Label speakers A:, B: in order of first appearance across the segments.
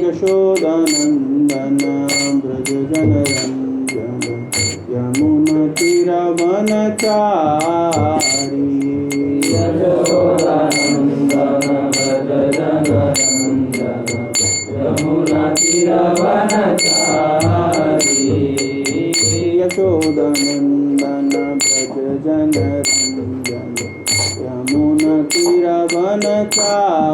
A: यशोदानंदन ब्रज जन रंजन यमुना तीरवनचारी यशोदानंदन ब्रज जन रंजन यमुना तीरवनचारी यशोदानंदन ब्रज जन रंजन यमुना तीरवनचारी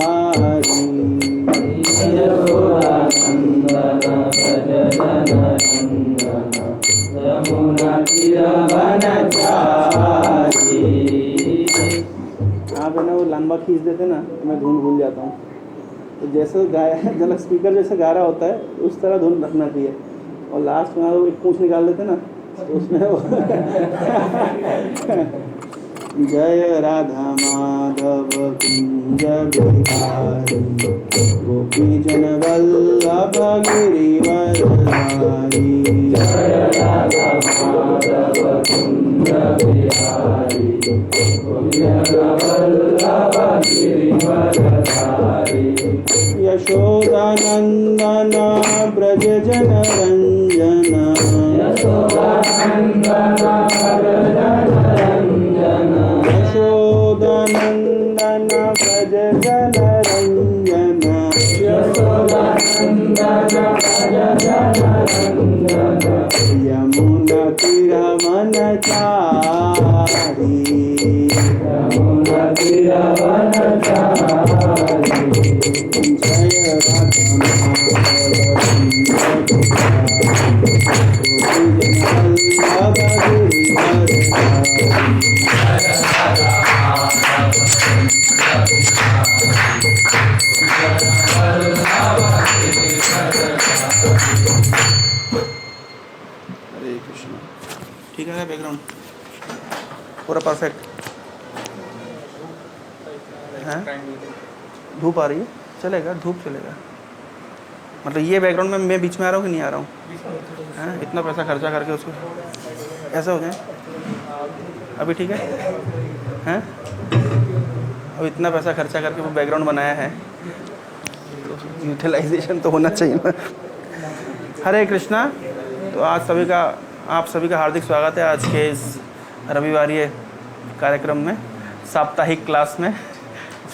A: आप है ना वो लंबा खींच देते ना तो मैं धुन भूल जाता हूँ। तो जैसे गाया जब स्पीकर जैसे गा रहा होता है उस तरह धुन रखना चाहिए। और लास्ट में वो एक पूंछ निकाल देते ना तो उसमें वो जय राधा माधव कुंज बिहारी गोपी जन वल्लभ गिरिवरधारी जय राधा माधव कुंज बिहारी गोपी जन वल्लभ गिरिवरधारी यशोदानंदन ब्रज जन रंजन यशोदानंदन ब्रज जन रंजन यशोदानंदन ब्रज जन रंजन यशोदानंदन ब्रज जन रंजन यमुना तीरवनचारी यमुना तीरवनचारी जय राधा हरे कृष्ण। ठीक है बैकग्राउंड पूरा परफेक्ट है। धूप आ रही है चलेगा, धूप चलेगा। मतलब ये बैकग्राउंड में मैं बीच में आ रहा हूँ कि नहीं आ रहा हूँ? हैं इतना पैसा खर्चा करके उसको ऐसा हो जाए अभी ठीक है हैं? अब इतना पैसा खर्चा करके वो बैकग्राउंड बनाया है तो यूटिलाइजेशन तो होना चाहिए ना। हरे कृष्णा। तो आज आप सभी का हार्दिक स्वागत है आज के इस रविवारीय कार्यक्रम में, साप्ताहिक क्लास में।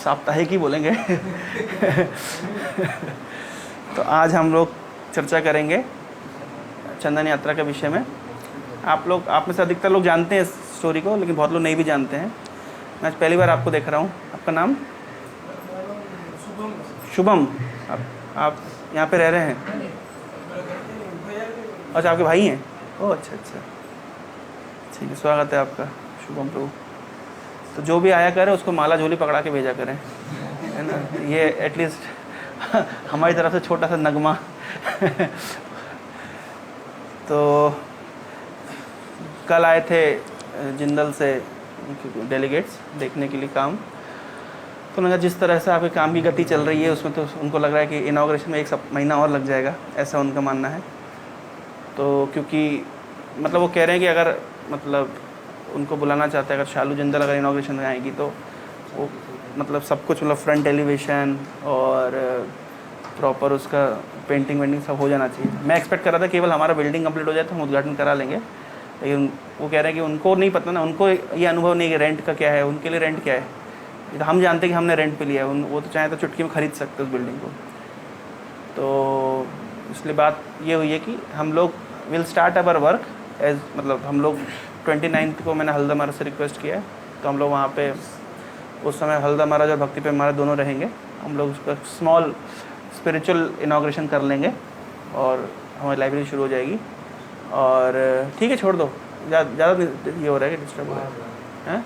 A: साप्ताहिक ही बोलेंगे। तो आज हम लोग चर्चा करेंगे चंदन यात्रा के विषय में। आप में से अधिकतर लोग जानते हैं इस स्टोरी को, लेकिन बहुत लोग नहीं भी जानते हैं। मैं आज पहली बार आपको देख रहा हूँ। आपका नाम? शुभम। आप यहाँ पे रह रहे हैं? अच्छा आपके भाई हैं? ओह अच्छा अच्छा ठीक है, स्वागत है आपका शुभम प्रभु। तो जो भी आया करे उसको माला झोली पकड़ा के भेजा करें, है ना। ये एटलीस्ट हमारी तरफ से छोटा सा नगमा। तो कल आए थे जिंदल से डेलीगेट्स देखने के लिए काम। तो उन्होंने जिस तरह से आपके काम की गति चल रही है उसमें तो उनको लग रहा है कि इनॉग्रेशन में 1 महीना और लग जाएगा, ऐसा उनका मानना है। तो क्योंकि मतलब वो कह रहे हैं कि अगर मतलब उनको बुलाना चाहते हैं, अगर शालू जिंदल अगर इनॉग्रेशन में आएगी तो वो मतलब सब कुछ मतलब फ्रंट एलिवेशन और प्रॉपर उसका पेंटिंग वेंटिंग सब हो जाना चाहिए। मैं एक्सपेक्ट कर रहा था केवल हमारा बिल्डिंग कंप्लीट हो जाए तो हम उद्घाटन करा लेंगे, लेकिन वो कह रहे हैं कि उनको नहीं पता ना, उनको ये अनुभव नहीं कि रेंट का क्या है, उनके लिए रेंट क्या है। तो हम जानते हैं कि हमने रेंट पे लिया है, वो तो चाहे तो चुटकी में ख़रीद सकते उस बिल्डिंग को। तो इसलिए बात ये हुई है कि हम लोग will start our work as मतलब हम लोग 29 को मैंने हल्दा महाराज से रिक्वेस्ट किया है। तो हम लोग वहाँ पे उस समय हल्दा महाराज और भक्ति पे महाराज दोनों रहेंगे। हम लोग उसका स्मॉल स्पिरिचुअल इनॉग्रेशन कर लेंगे और हमारी लाइब्रेरी शुरू हो जाएगी। और ठीक है छोड़ दो, ज़्यादा ये हो रहा है कि डिस्टर्ब हो रहा है।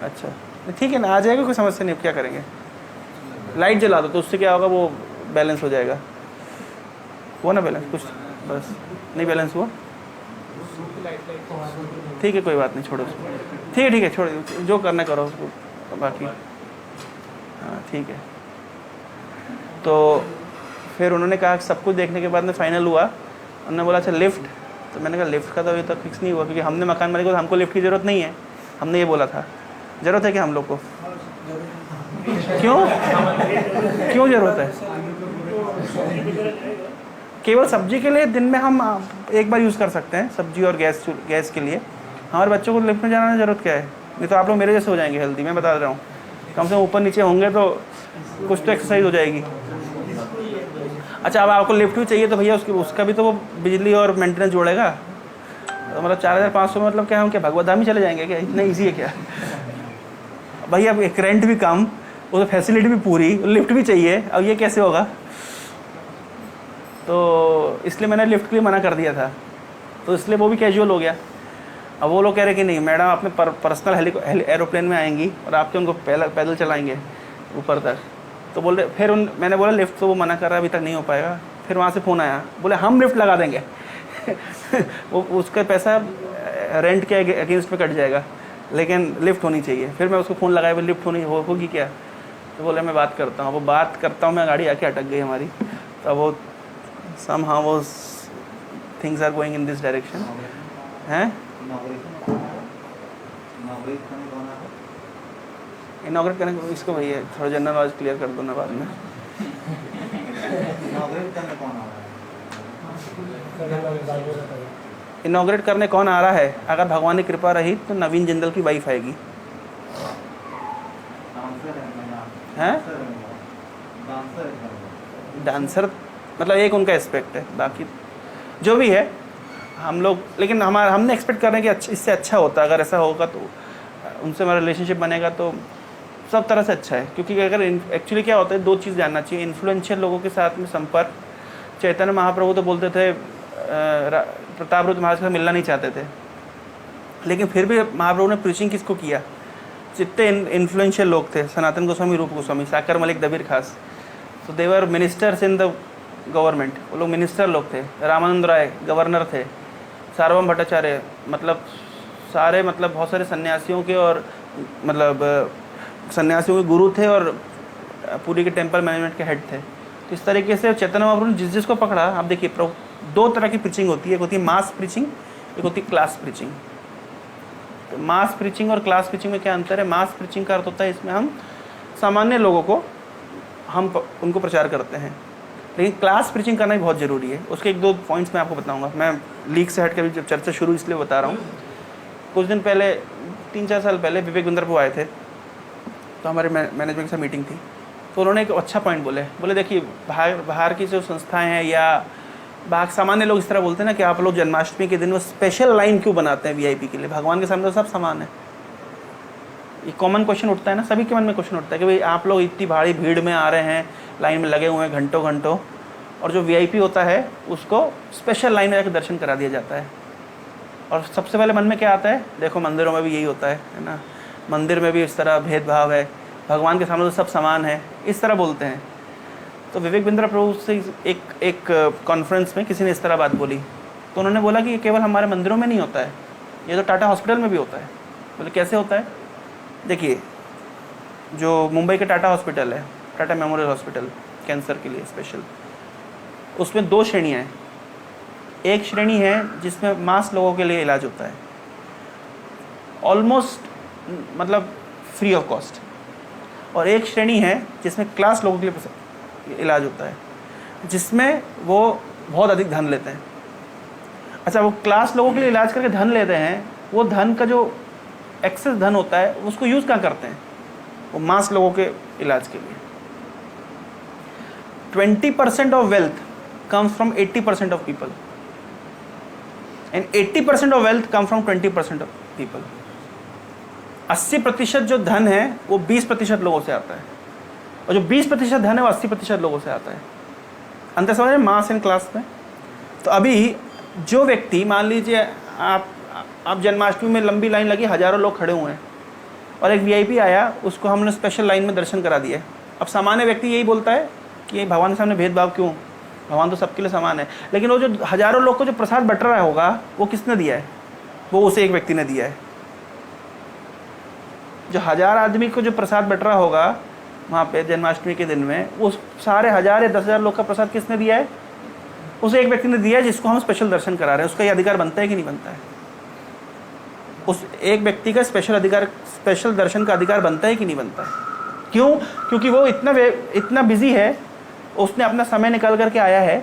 A: अच्छा ठीक है ना, आ जाएगा, कोई समस्या नहीं। क्या करेंगे, लाइट जला दो तो उससे क्या होगा, वो बैलेंस हो जाएगा। हुआ ना बैलेंस? कुछ बस नहीं बैलेंस हुआ, ठीक है कोई बात नहीं, छोड़ो उसको। ठीक है छोड़, जो करना करो उसको, बाकी हाँ ठीक है। तो फिर उन्होंने कहा सब कुछ देखने के बाद में फाइनल हुआ। उन्होंने बोला अच्छा लिफ्ट, तो मैंने कहा लिफ्ट का तो अभी तक फिक्स नहीं हुआ, क्योंकि हमने मकान मालिक को हमको लिफ्ट की ज़रूरत नहीं है। हमने ये बोला था ज़रूरत है कि हम लोग को क्यों क्यों ज़रूरत है? केवल सब्जी के लिए दिन में हम एक बार यूज़ कर सकते हैं, सब्जी और गैस के लिए। हमारे बच्चों को लिफ्ट में जाने की ज़रूरत क्या है? नहीं तो आप लोग मेरे जैसे हो जाएंगे हेल्दी, मैं बता रहा हूँ। कम से कम ऊपर नीचे होंगे तो कुछ तो एक्सरसाइज हो जाएगी। अच्छा, अब आपको लिफ्ट भी चाहिए तो भैया उसका भी तो वो बिजली और मेंटेनेंस जोड़ेगा। तो मतलब 4500 में मतलब क्या हम क्या भगवत धाम ही चले जाएंगे क्या? इतना ईजी है क्या भैया? अब एक रेंट भी कम, वो फैसिलिटी भी पूरी, लिफ्ट भी चाहिए, अब ये कैसे होगा? तो इसलिए मैंने लिफ्ट के लिए मना कर दिया था, तो इसलिए वो भी कैजुअल हो गया। अब वो लोग कह रहे कि नहीं मैडम अपने पर्सनल एरोप्लेन में आएंगी और आपके उनको पैदल चलाएंगे ऊपर तक। तो बोले फिर मैंने बोला लिफ्ट तो वो मना कर रहा है, अभी तक नहीं हो पाएगा। फिर वहाँ से फ़ोन आया, बोले हम लिफ्ट लगा देंगे वो उसका पैसा रेंट के अगेंस्ट में कट जाएगा, लेकिन लिफ्ट होनी चाहिए। फिर मैं उसको फ़ोन लगाया, लिफ्ट होगी क्या? तो बोले मैं बात करता हूँ। वो बात करता हूँ मैं, गाड़ी आके अटक गई हमारी। तो वो somehow was things are going in this direction हैं। इनॉग्रेट करने को इसको भैया थोड़ा जनरल नॉलेज क्लियर कर दो ना बाद में। इनॉग्रेट करने कौन आ रहा है? अगर भगवान की कृपा रही तो नवीन जिंदल की वाइफ आएगी। हैं? डांसर मतलब एक उनका एस्पेक्ट है, बाकी जो भी है हम लोग, लेकिन हमने एक्सपेक्ट कर रहे हैं कि इससे अच्छा होता। अगर ऐसा होगा तो उनसे हमारा रिलेशनशिप बनेगा तो सब तरह से अच्छा है। क्योंकि अगर एक्चुअली क्या होता है, दो चीज़ जानना चाहिए। इन्फ्लुएंशियल लोगों के साथ में संपर्क, चैतन्य महाप्रभु तो बोलते थे प्रतापरुद्र महाराज से मिलना नहीं चाहते थे, लेकिन फिर भी महाप्रभु ने प्रीचिंग किसको किया? जितने इन्फ्लुएंशियल लोग थे, सनातन गोस्वामी, रूप गोस्वामी, साकर मलिक, दबीर खास, तो देवर मिनिस्टर्स इन द गवर्नमेंट। वो लोग मिनिस्टर लोग थे। रामानंद राय गवर्नर थे। सार्वभौम भट्टाचार्य मतलब सारे मतलब बहुत सारे सन्यासियों के और मतलब सन्यासियों के गुरु थे और पूरी के टेम्पल मैनेजमेंट के हेड थे। तो इस तरीके से चैतन्य महाप्रभु ने जिसको पकड़ा, आप देखिए दो तरह की प्रीचिंग होती है। एक होती है मास प्रीचिंग, एक होती है क्लास प्रीचिंग। तो मास प्रीचिंग और क्लास प्रीचिंग में क्या अंतर है? मास प्रीचिंग का अर्थ होता है इसमें हम सामान्य लोगों को उनको प्रचार करते हैं, लेकिन क्लास प्रीचिंग करना भी बहुत ज़रूरी है। उसके एक दो पॉइंट्स मैं आपको बताऊंगा। मैं लीक से हट कर जब चर्चा शुरू इसलिए बता रहा हूँ। कुछ दिन पहले 3-4 साल पहले विवेक बिंद्र प्रभु आए थे, तो हमारे मैनेजमेंट से मीटिंग थी। तो उन्होंने एक अच्छा पॉइंट बोले देखिए बाहर की जो संस्थाएं हैं या बाहर सामान्य लोग इस तरह बोलते हैं ना कि आप लोग जन्माष्टमी के दिन वो स्पेशल लाइन क्यों बनाते हैं वीआईपी के लिए? भगवान के सामने तो सब समान है। ये कॉमन क्वेश्चन उठता है ना, सभी के मन में क्वेश्चन उठता है कि भाई आप लोग इतनी भारी भीड़ में आ रहे हैं, लाइन में लगे हुए हैं घंटों, और जो वीआईपी होता है उसको स्पेशल लाइन में जाकर दर्शन करा दिया जाता है। और सबसे पहले मन में क्या आता है? देखो मंदिरों में भी यही होता है ना, मंदिर में भी इस तरह भेदभाव है, भगवान के सामने तो सब समान है, इस तरह बोलते हैं। तो विवेक बिंद्रा प्रभु से एक कॉन्फ्रेंस में किसी ने इस तरह बात बोली, तो उन्होंने बोला कि ये केवल हमारे मंदिरों में नहीं होता है, ये तो टाटा हॉस्पिटल में भी होता है। बोले कैसे होता है? देखिए जो मुंबई के टाटा हॉस्पिटल है, टाटा मेमोरियल हॉस्पिटल कैंसर के लिए स्पेशल, उसमें 2 श्रेणियाँ हैं। एक श्रेणी है जिसमें मास लोगों के लिए इलाज होता है, ऑलमोस्ट मतलब फ्री ऑफ कॉस्ट, और एक श्रेणी है जिसमें क्लास लोगों के लिए इलाज होता है, जिसमें वो बहुत अधिक धन लेते हैं। अच्छा, वो क्लास लोगों के लिए इलाज करके धन लेते हैं, वो धन का जो एक्सेस धन होता है उसको यूज़ कहाँ करते हैं? वो मास लोगों के इलाज के लिए। 20% of wealth comes from 80% of people and 80% of wealth come from 20% of people। 80% जो धन है वो 20% लोगों से आता है, और जो 20% धन है वो 80% लोगों से आता है। अंतर समझ रहे हैं मास एंड क्लास में? तो अभी जो व्यक्ति, मान लीजिए आप जन्माष्टमी में लंबी लाइन लगी, हज़ारों लोग खड़े हुए हैं, और एक वीआईपी आया, उसको हमने स्पेशल लाइन में दर्शन करा दिए। अब सामान्य व्यक्ति यही बोलता है कि भगवान के सामने भेदभाव क्यों, भगवान तो सबके लिए समान है। लेकिन वो जो हज़ारों लोग को जो प्रसाद बट रहा होगा वो किसने दिया है? वो उसे एक व्यक्ति ने दिया है। जो 1000 आदमी को जो प्रसाद बट रहा होगा वहाँ पे जन्माष्टमी के दिन में, वो सारे 1000 या 10,000 लोग का प्रसाद किसने दिया है? उसे एक व्यक्ति ने दिया है, जिसको हम स्पेशल दर्शन करा रहे हैं। उसका ये अधिकार बनता है कि नहीं बनता है? उस एक व्यक्ति का स्पेशल दर्शन का अधिकार बनता है कि नहीं बनता है? क्यों? क्योंकि वो इतना बिजी है, उसने अपना समय निकाल करके आया है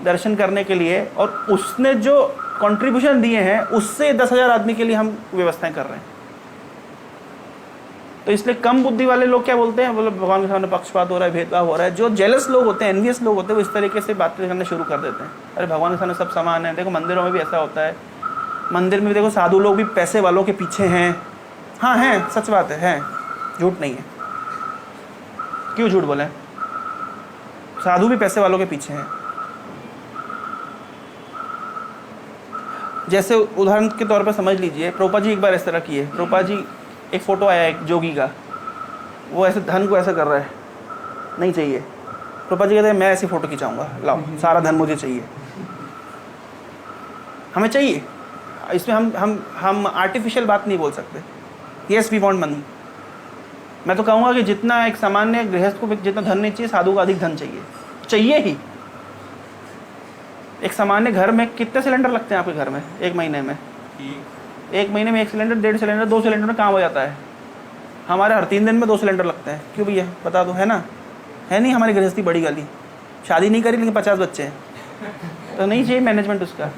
A: दर्शन करने के लिए, और उसने जो कंट्रीब्यूशन दिए हैं उससे 10,000 आदमी के लिए हम व्यवस्थाएं कर रहे हैं। तो इसलिए कम बुद्धि वाले लोग क्या बोलते हैं, बोले भगवान के सामने पक्षपात हो रहा है, भेदभाव हो रहा है। जो जेलस लोग होते हैं, एनवियस लोग होते हैं, वो इस तरीके से बातें करना शुरू कर देते हैं, अरे भगवान के सामने सब समान है। देखो मंदिरों में भी ऐसा होता है, मंदिर में भी देखो साधु लोग भी पैसे वालों के पीछे हैं। हाँ हैं, सच बात है, झूठ नहीं है। क्यों झूठ बोले? साधु भी पैसे वालों के पीछे हैं। जैसे उदाहरण के तौर पर समझ लीजिए, प्रभुपाद जी एक बार इस तरह किए। प्रभुपाद जी एक फ़ोटो आया एक जोगी का, वो ऐसे धन को ऐसा कर रहा है, नहीं चाहिए। प्रभुपाद जी कहते हैं मैं ऐसी फ़ोटो खिंचाऊंगा, लाओ सारा धन मुझे चाहिए, हमें चाहिए। इसमें हम आर्टिफिशियल बात नहीं बोल सकते। Yes we want money. मैं तो कहूँगा कि जितना एक सामान्य गृहस्थ को जितना धन नहीं चाहिए, साधु को अधिक धन चाहिए ही। एक सामान्य घर में कितने सिलेंडर लगते हैं आपके घर में एक महीने में? एक महीने में 1 सिलेंडर, 1.5 सिलेंडर, 2 सिलेंडर में काम हो जाता है। हमारे हर 3 दिन में 2 सिलेंडर लगते हैं। क्यों भैया बता दो, है ना? है नहीं हमारी गृहस्थी बड़ी गाली, शादी नहीं करी लेकिन 50 बच्चे हैं, तो नहीं चाहिए मैनेजमेंट उसका।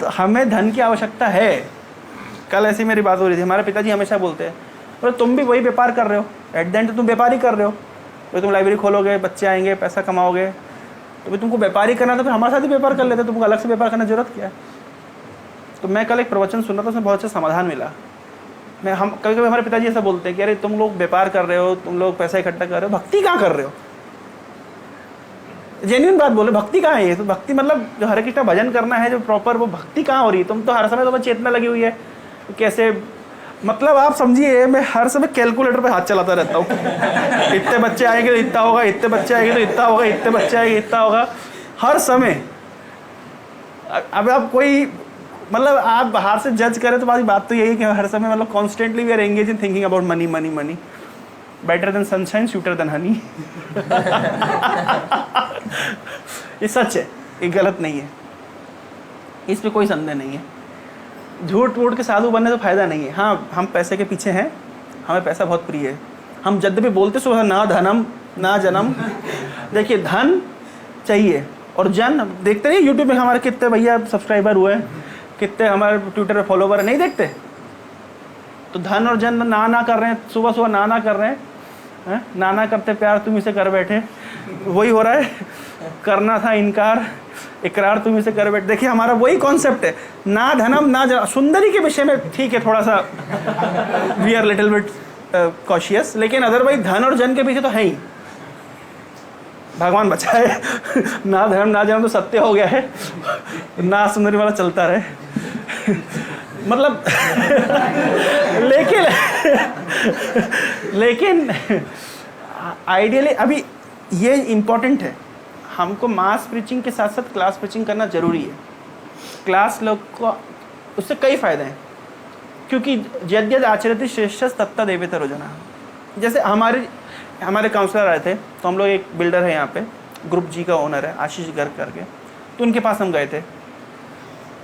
A: तो हमें धन की आवश्यकता है। कल ऐसी मेरी बात हो रही थी, हमारे पिताजी हमेशा बोलते हैं, और तुम भी वही व्यापार कर रहे हो, एट द एंड तो तुम व्यापार ही कर रहे हो। तो तुम लाइब्रेरी खोलोगे, बच्चे आएंगे, पैसा कमाओगे, तो फिर तुमको व्यापारी करना, तो फिर हमारे साथ ही व्यापार कर लेते, तुमको अलग से व्यापार करने की जरूरत क्या है? तो मैं कल एक प्रवचन सुन रहा था, उसमें बहुत अच्छा समाधान मिला। कभी कभी हमारे पिताजी ऐसा बोलते हैं कि अरे तुम लोग व्यापार कर रहे हो, तुम लोग पैसा इकट्ठा कर रहे हो, भक्ति कहाँ कर रहे हो? जेन्युइन बात बोले, भक्ति कहाँ है? ये तो भक्ति मतलब जो हरे कृष्णा भजन करना है जो प्रॉपर, वो भक्ति कहाँ हो रही है? तुम तो हर समय तुम्हें चेतना लगी हुई है कैसे, मतलब आप समझिए, मैं हर समय कैलकुलेटर पे हाथ चलाता रहता हूँ। इतने बच्चे आएंगे तो इतना होगा, इतने बच्चे आएंगे तो इतना होगा, इतने बच्चे आएंगे इतना होगा, हर समय। अब आप कोई मतलब आप बाहर से जज करें तो बात तो यही है कि हर समय मतलब constantly we are engage in thinking about money money money, better than sunshine, sweeter than honey. ये सच है, ये गलत नहीं है, इस पे कोई संदेह नहीं है। झूठ मूठ के साधु बनने से फायदा नहीं है। हाँ, हम पैसे के पीछे हैं, हमें पैसा बहुत प्रिय है। हम जब भी बोलते सुबह ना धनम ना जन्म, देखिए धन चाहिए और जन, देखते नहीं यूट्यूब में हमारे कितने भैया सब्सक्राइबर हुए, कितने हमारे ट्विटर पे फॉलोवर नहीं देखते? तो धन और जन ना कर रहे हैं, सुबह सुबह ना कर रहे हैं, नाना करते प्यार तुम इसे कर बैठे, वही हो रहा है। करना था इनकार, इकरार तुम इसे कर बैठे। देखिए हमारा वही कॉन्सेप्ट है, ना धनम ना जन। सुंदरी के विषय में ठीक है, थोड़ा सा we are little bit cautious, लेकिन अदरवाइज धन और जन के पीछे तो है ही। भगवान बचाए। ना धर्म ना जन्म तो सत्य हो गया है, ना सुंदरी वाला चलता रहे। मतलब लेकिन आइडियली अभी ये इम्पोर्टेंट है, हमको मास प्रीचिंग के साथ साथ क्लास प्रीचिंग करना जरूरी है। क्लास लोग को उससे कई फायदे हैं, क्योंकि यद्यद आचरति श्रेष्ठ तत्ता देवेतर रोजना। जैसे हमारे काउंसलर आए थे, तो हम लोग एक बिल्डर है यहाँ पे, ग्रुप जी का ओनर है आशीष गर्ग करके, तो उनके पास हम गए थे।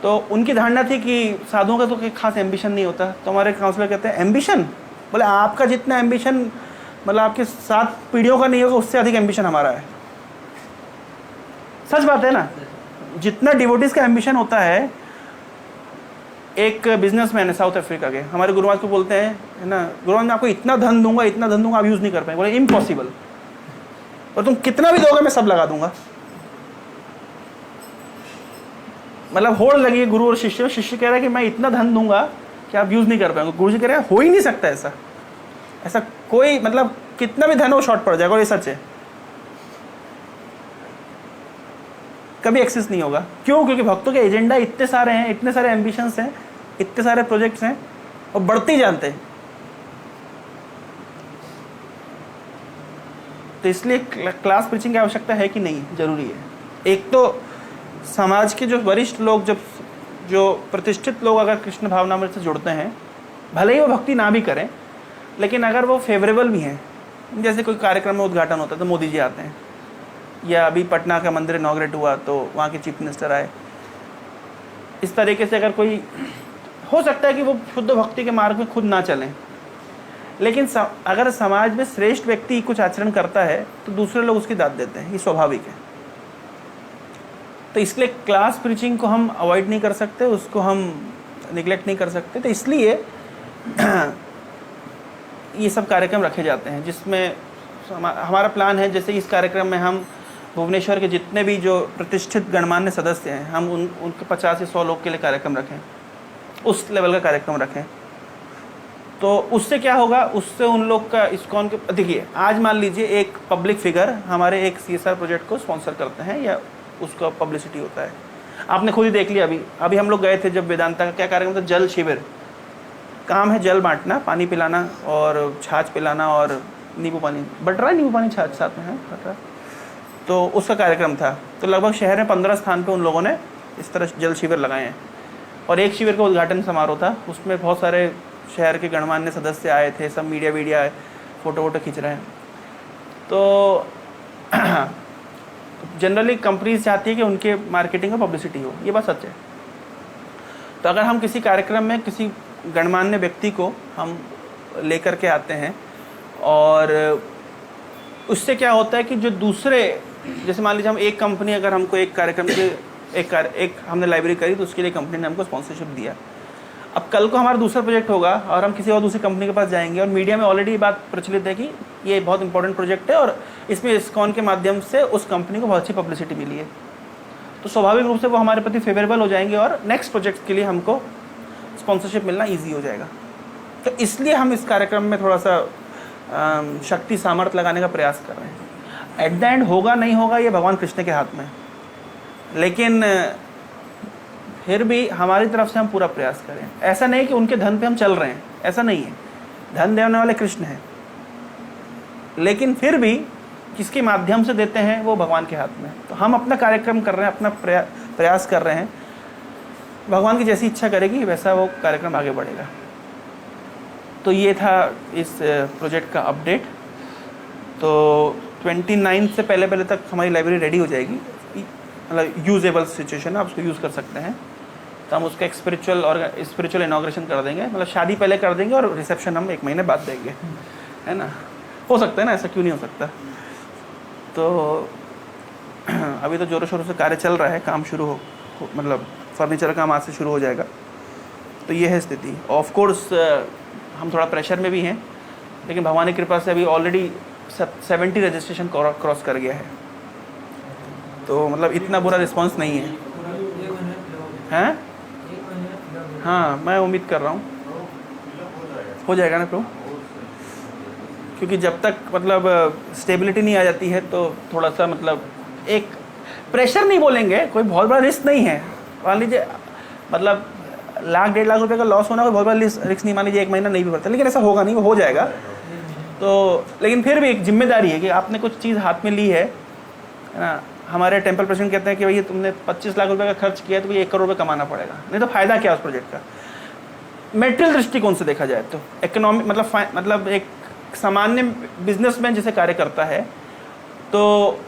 A: तो उनकी धारणा थी कि साधुओं का तो कोई खास एम्बिशन नहीं होता। तो हमारे काउंसलर कहते हैं एम्बिशन, बोले आपका जितना एम्बिशन मतलब आपके 7 पीढ़ियों का नहीं होगा, उससे अधिक एम्बिशन हमारा है। सच बात है ना, जितना डिवोटीज का एम्बिशन होता है। एक बिजनेसमैन है साउथ अफ्रीका के, हमारे गुरुवार को बोलते हैं है ना, गुरुवार मैं आपको इतना धन दूंगा इतना धन दूंगा, आप यूज़ नहीं कर पाएंगे। बोले इम्पॉसिबल, और तुम कितना भी दोगे मैं सब लगा दूंगा। मतलब होड़ लगी है गुरु और शिष्य, शिष्य कह रहा है कि मैं इतना धन दूंगा कि आप यूज़ नहीं कर पाएंगे। गुरु जी कह रहे हैं हो ही नहीं सकता ऐसा कोई, मतलब कितना भी धन हो शॉर्ट पड़ जाएगा, और ये सच है, कभी एक्सेस नहीं होगा। क्यों? क्योंकि भक्तों के एजेंडा इतने सारे हैं, इतने सारे एम्बिशंस हैं, इतने सारे प्रोजेक्ट्स हैं, और बढ़ते ही जानते हैं। तो इसलिए क्लास प्रीचिंग की आवश्यकता है कि नहीं, जरूरी है। एक तो समाज के जो वरिष्ठ लोग, जो प्रतिष्ठित लोग अगर कृष्ण भावनामृत से जुड़ते हैं, भले ही वो भक्ति ना भी करें, लेकिन अगर वो फेवरेबल भी हैं, जैसे कोई कार्यक्रम में उद्घाटन होता है तो मोदी जी आते हैं, या अभी पटना का मंदिर इनॉग्रेट हुआ तो वहाँ के चीफ मिनिस्टर आए, इस तरीके से अगर कोई हो सकता है कि वो शुद्ध भक्ति के मार्ग में खुद ना चलें, लेकिन अगर समाज में श्रेष्ठ व्यक्ति कुछ आचरण करता है तो दूसरे लोग उसकी दाद देते हैं, ये स्वाभाविक है। तो इसलिए क्लास प्रीचिंग को हम अवॉइड नहीं कर सकते, उसको हम निगलेक्ट नहीं कर सकते। तो इसलिए ये सब कार्यक्रम रखे जाते हैं, जिसमें हमारा प्लान है, जैसे इस कार्यक्रम में हम भुवनेश्वर के जितने भी जो प्रतिष्ठित गणमान्य सदस्य हैं, हम उनके 50 से 100 लोग के लिए कार्यक्रम रखें, उस लेवल का कार्यक्रम रखें। तो उससे क्या होगा, उससे उन लोग का इस्कॉन के, देखिए आज मान लीजिए एक पब्लिक फिगर हमारे एक CSR प्रोजेक्ट को स्पॉन्सर करते हैं या उसका पब्लिसिटी होता है। आपने खुद ही देख लिया, अभी हम लोग गए थे जब वेदांता का क्या कार्यक्रम था, जल शिविर। काम है जल बांटना, पानी पिलाना और छाछ पिलाना और नींबू पानी बट रहा है, नींबू पानी छाछ साथ में है बट रहा। तो उसका कार्यक्रम था। तो लगभग शहर में 15 स्थान पे उन लोगों ने इस तरह जल शिविर लगाए हैं। और एक शिविर का उद्घाटन समारोह था, उसमें बहुत सारे शहर के गणमान्य सदस्य आए थे, सब मीडिया आए, फ़ोटो खींच रहे हैं। तो जनरली कंपनीज चाहती है कि उनके मार्केटिंग और पब्लिसिटी हो, ये बात सच है। तो अगर हम किसी कार्यक्रम में किसी गणमान्य व्यक्ति को हम लेकर के आते हैं और उससे क्या होता है कि जो दूसरे, जैसे मान लीजिए हम एक कंपनी, अगर हमको एक कार्यक्रम के एक हमने लाइब्रेरी करी तो उसके लिए कंपनी ने हमको स्पॉन्सरशिप दिया। अब कल को हमारा दूसरा प्रोजेक्ट होगा और हम किसी और दूसरी कंपनी के पास जाएंगे और मीडिया में ऑलरेडी ये बात प्रचलित है कि ये बहुत इंपॉर्टेंट प्रोजेक्ट है और इसमें इस्कॉन के माध्यम से उस कंपनी को बहुत अच्छी पब्लिसिटी मिली है, तो स्वाभाविक रूप से वो हमारे प्रति फेवरेबल हो जाएंगे और नेक्स्ट प्रोजेक्ट के लिए हमको स्पॉन्सरशिप मिलना ईजी हो जाएगा। तो इसलिए हम इस कार्यक्रम में थोड़ा सा शक्ति सामर्थ्य लगाने का प्रयास कर रहे हैं। एट द एंड होगा नहीं होगा ये भगवान कृष्ण के हाथ में, लेकिन फिर भी हमारी तरफ से हम पूरा प्रयास करें। ऐसा नहीं कि उनके धन पे हम चल रहे हैं, ऐसा नहीं है, धन देने वाले कृष्ण हैं, लेकिन फिर भी किसके माध्यम से देते हैं वो भगवान के हाथ में। तो हम अपना कार्यक्रम कर रहे हैं, अपना प्रयास कर रहे हैं, भगवान की जैसी इच्छा करेगी वैसा वो कार्यक्रम आगे बढ़ेगा। तो ये था इस प्रोजेक्ट का अपडेट। तो 29 से पहले तक हमारी लाइब्रेरी रेडी हो जाएगी, मतलब यूजेबल सिचुएशन है, आप उसको यूज़ कर सकते हैं। तो हम उसका एक स्पिरिचुअल इनॉग्रेशन कर देंगे, मतलब शादी पहले कर देंगे और रिसेप्शन हम 1 महीने बाद देंगे, है ना। हो सकता है ना, ऐसा क्यों नहीं हो सकता। तो अभी तो ज़ोरों शोरों से कार्य चल रहा है, काम शुरू हो मतलब फर्नीचर का काम आज से शुरू हो जाएगा। तो ये है स्थिति। ऑफ कोर्स हम थोड़ा प्रेशर में भी हैं, लेकिन भगवान की कृपा से अभी ऑलरेडी 70 रजिस्ट्रेशन क्रॉस कर गया है, तो मतलब इतना बुरा रिस्पांस नहीं है। हैं? हाँ, मैं उम्मीद कर रहा हूँ हो जाएगा ना प्रभु, क्योंकि जब तक मतलब स्टेबिलिटी नहीं आ जाती है तो थोड़ा सा मतलब एक प्रेशर नहीं बोलेंगे, कोई बहुत बड़ा रिस्क नहीं है। मान लीजिए मतलब 1,00,000-1.5 लाख रुपए का लॉस होना कोई बहुत बड़ा रिस्क नहीं, मान लीजिए 1 महीना नहीं भी भरता, लेकिन ऐसा होगा नहीं, वो हो जाएगा। तो लेकिन फिर भी एक जिम्मेदारी है कि आपने कुछ चीज़ हाथ में ली है ना। हमारे टेम्पल प्रेसिडेंट कहते हैं कि भैया तुमने 25 लाख रुपए का खर्च किया है तो ये 1 करोड़ रुपये कमाना पड़ेगा, नहीं तो फ़ायदा क्या उस प्रोजेक्ट का। मेटेरियल दृष्टिकोण से देखा जाए तो इकोनॉमिक मतलब एक सामान्य बिजनेसमैन जैसे कार्य करता है, तो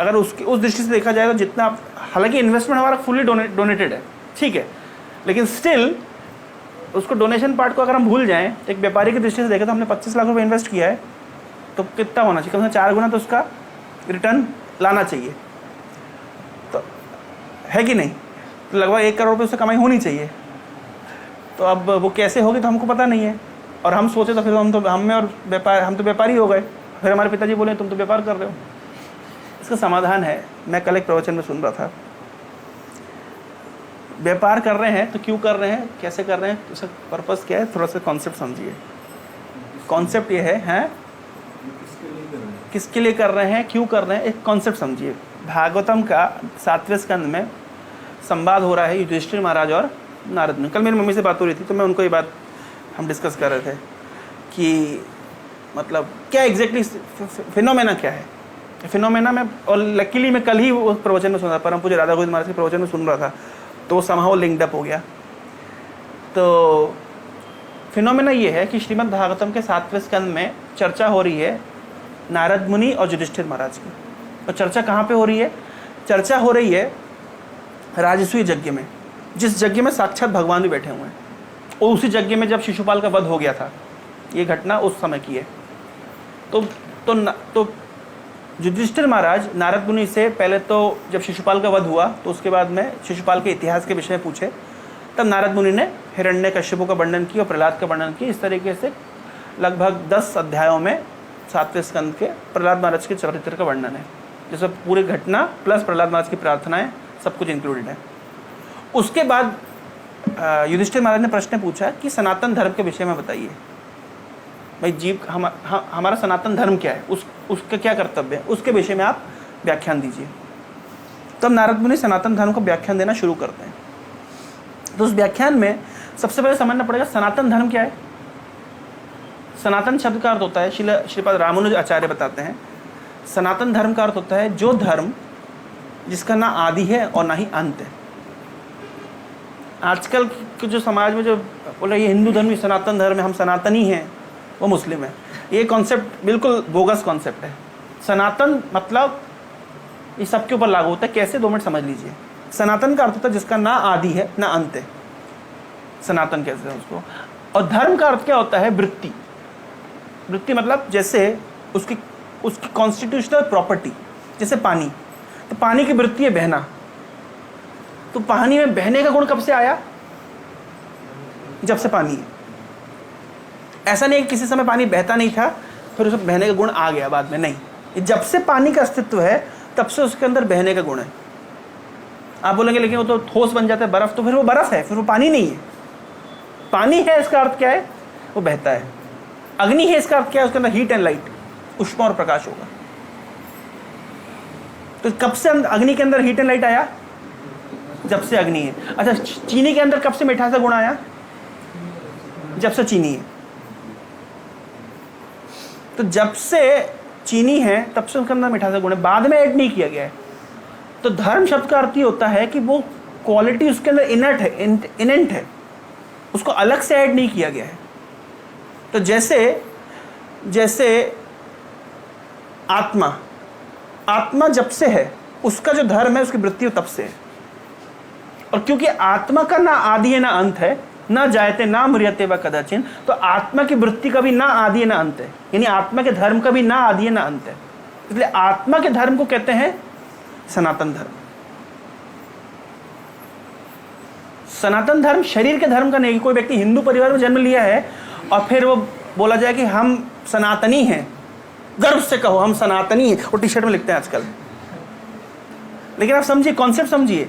A: अगर उसकी उस दृष्टि से देखा जाए तो जितना, हालांकि इन्वेस्टमेंट हमारा फुली डोनेटेड है, ठीक है, लेकिन स्टिल उसको डोनेशन पार्ट को अगर हम भूल जाएं, एक व्यापारी की दृष्टि से देखें तो हमने 25 लाख रुपए इन्वेस्ट किया है तो कितना होना चाहिए, कम से कम 4 गुना तो उसका रिटर्न लाना चाहिए, तो है कि नहीं। तो लगभग 1 करोड़ रुपये उससे कमाई होनी चाहिए। तो अब वो कैसे होगी तो हमको पता नहीं है, और हम सोचे तो फिर हम तो व्यापारी हो गए। फिर हमारे पिताजी बोले तुम तो व्यापार कर रहे हो। इसका समाधान है, मैं कल एक प्रवचन में सुन रहा था, व्यापार कर रहे हैं तो क्यों कर रहे हैं, कैसे कर रहे हैं, उसका पर्पस क्या है, थोड़ा सा कॉन्सेप्ट समझिए। कॉन्सेप्ट ये है किसके लिए कर रहे हैं, क्यों कर रहे हैं, एक कॉन्सेप्ट समझिए। भागवतम का 7वें स्कंद में संवाद हो रहा है युधिष्ठिर महाराज और नारद में। कल मेरी मम्मी से बात हो रही थी तो मैं उनको ये बात हम डिस्कस कर रहे थे कि मतलब क्या एग्जैक्टली फिनोमेना क्या है। फिनोमेना में, और लकीली मैं कल ही वो प्रवचन में सुना, परम पूज्य राधा गोविंद महाराज के प्रवचन में सुन रहा था, तो वो समहाउ लिंक्ड अप हो गया। तो फिनोमेना ये है कि श्रीमद् भागवतम के 7वें स्कंद में चर्चा हो रही है नारद मुनि और युधिष्ठिर महाराज की। और चर्चा कहाँ पे हो रही है, चर्चा हो रही है राजसूय यज्ञ में, जिस यज्ञ में साक्षात भगवान भी बैठे हुए हैं। और उसी यज्ञ में जब शिशुपाल का वध हो गया था, ये घटना उस समय की है। तो युधिष्ठिर महाराज नारद मुनि से पहले तो जब शिशुपाल का वध हुआ तो उसके बाद में शिशुपाल के इतिहास के विषय में पूछे, तब नारद मुनि ने हिरण्यकश्यप का वर्णन किया और प्रहलाद का वर्णन किया। इस तरीके से लगभग 10 अध्यायों में 7वें स्कंद के प्रहलाद महाराज के चरित्र का वर्णन है, जिसमें पूरी घटना प्लस प्रहलाद महाराज की प्रार्थनाएं सब कुछ इंक्लूडेड है। उसके बाद युधिष्ठिर महाराज ने प्रश्न पूछा कि सनातन धर्म के विषय में बताइए, भाई जीव हमारा सनातन धर्म क्या है, उसका क्या कर्तव्य है, उसके विषय में आप व्याख्यान दीजिए। तब नारद मुनि सनातन धर्म को व्याख्यान देना शुरू करते हैं। तो उस व्याख्यान में सबसे पहले समझना पड़ेगा सनातन धर्म क्या है। सनातन शब्द का अर्थ होता है, श्रीपाद रामानुज आचार्य बताते हैं, सनातन धर्म का अर्थ होता है जो धर्म जिसका ना आदि है और ना ही अंत है। आजकल के जो समाज में जो बोल रहे ये हिंदू धर्म ही सनातन धर्म है, हम सनातनी हैं, वो मुस्लिम है, ये कॉन्सेप्ट बिल्कुल बोगस कॉन्सेप्ट है। सनातन मतलब ये सबके ऊपर लागू होता है। कैसे, 2 मिनट समझ लीजिए। सनातन का अर्थ होता है जिसका ना आदि है ना अंत है, सनातन कहते हैं उसको। और धर्म का अर्थ क्या होता है, वृत्ति। वृत्ति मतलब जैसे उसकी कॉन्स्टिट्यूशनल प्रॉपर्टी, जैसे पानी, तो पानी की वृत्ति है बहना, तो पानी में बहने का गुण कब से आया, जब से पानी है। ऐसा नहीं कि किसी समय पानी बहता नहीं था फिर उसमें बहने का गुण आ गया बाद में, नहीं, जब से पानी का अस्तित्व है तब से उसके अंदर बहने का गुण है। आप बोलेंगे लेकिन वो तो ठोस बन जाता है बर्फ, तो फिर वो बर्फ है, फिर वो पानी नहीं है। पानी है इसका अर्थ क्या है, वो बहता है। अग्नि है इसका अर्थ क्या है, उसके अंदर हीट एंड लाइट, ऊष्मा और प्रकाश होगा। तो कब से अग्नि के अंदर हीट एंड लाइट आया, जब से अग्नि है। अच्छा, चीनी के अंदर कब से मिठास का गुण आया, जब से चीनी है। तो जब से चीनी है तब से उसके अंदर मिठास का गुण है, बाद में ऐड नहीं किया गया है। तो धर्म शब्द का अर्थ ही होता है कि वो क्वालिटी उसके अंदर इनर्ट है, इनेंट है, उसको अलग से ऐड नहीं किया गया है। तो जैसे आत्मा जब से है, उसका जो धर्म है उसकी वृत्ति तब से है। और क्योंकि आत्मा का ना आदि है ना अंत है, ना जायते ना म्रियते व कदाचिन, तो आत्मा की वृत्ति का भी ना आदि है ना अंत है, यानी आत्मा के धर्म का भी ना आदि है ना अंत है। इसलिए आत्मा के धर्म को कहते हैं सनातन धर्म। सनातन धर्म शरीर के धर्म का नहीं। कोई व्यक्ति हिंदू परिवार में जन्म लिया है और फिर वो बोला जाए कि हम सनातनी हैं, गर्व से कहो हम सनातनी हैं, वो टी शर्ट में लिखते हैं आजकल। लेकिन आप समझिए, कॉन्सेप्ट समझिए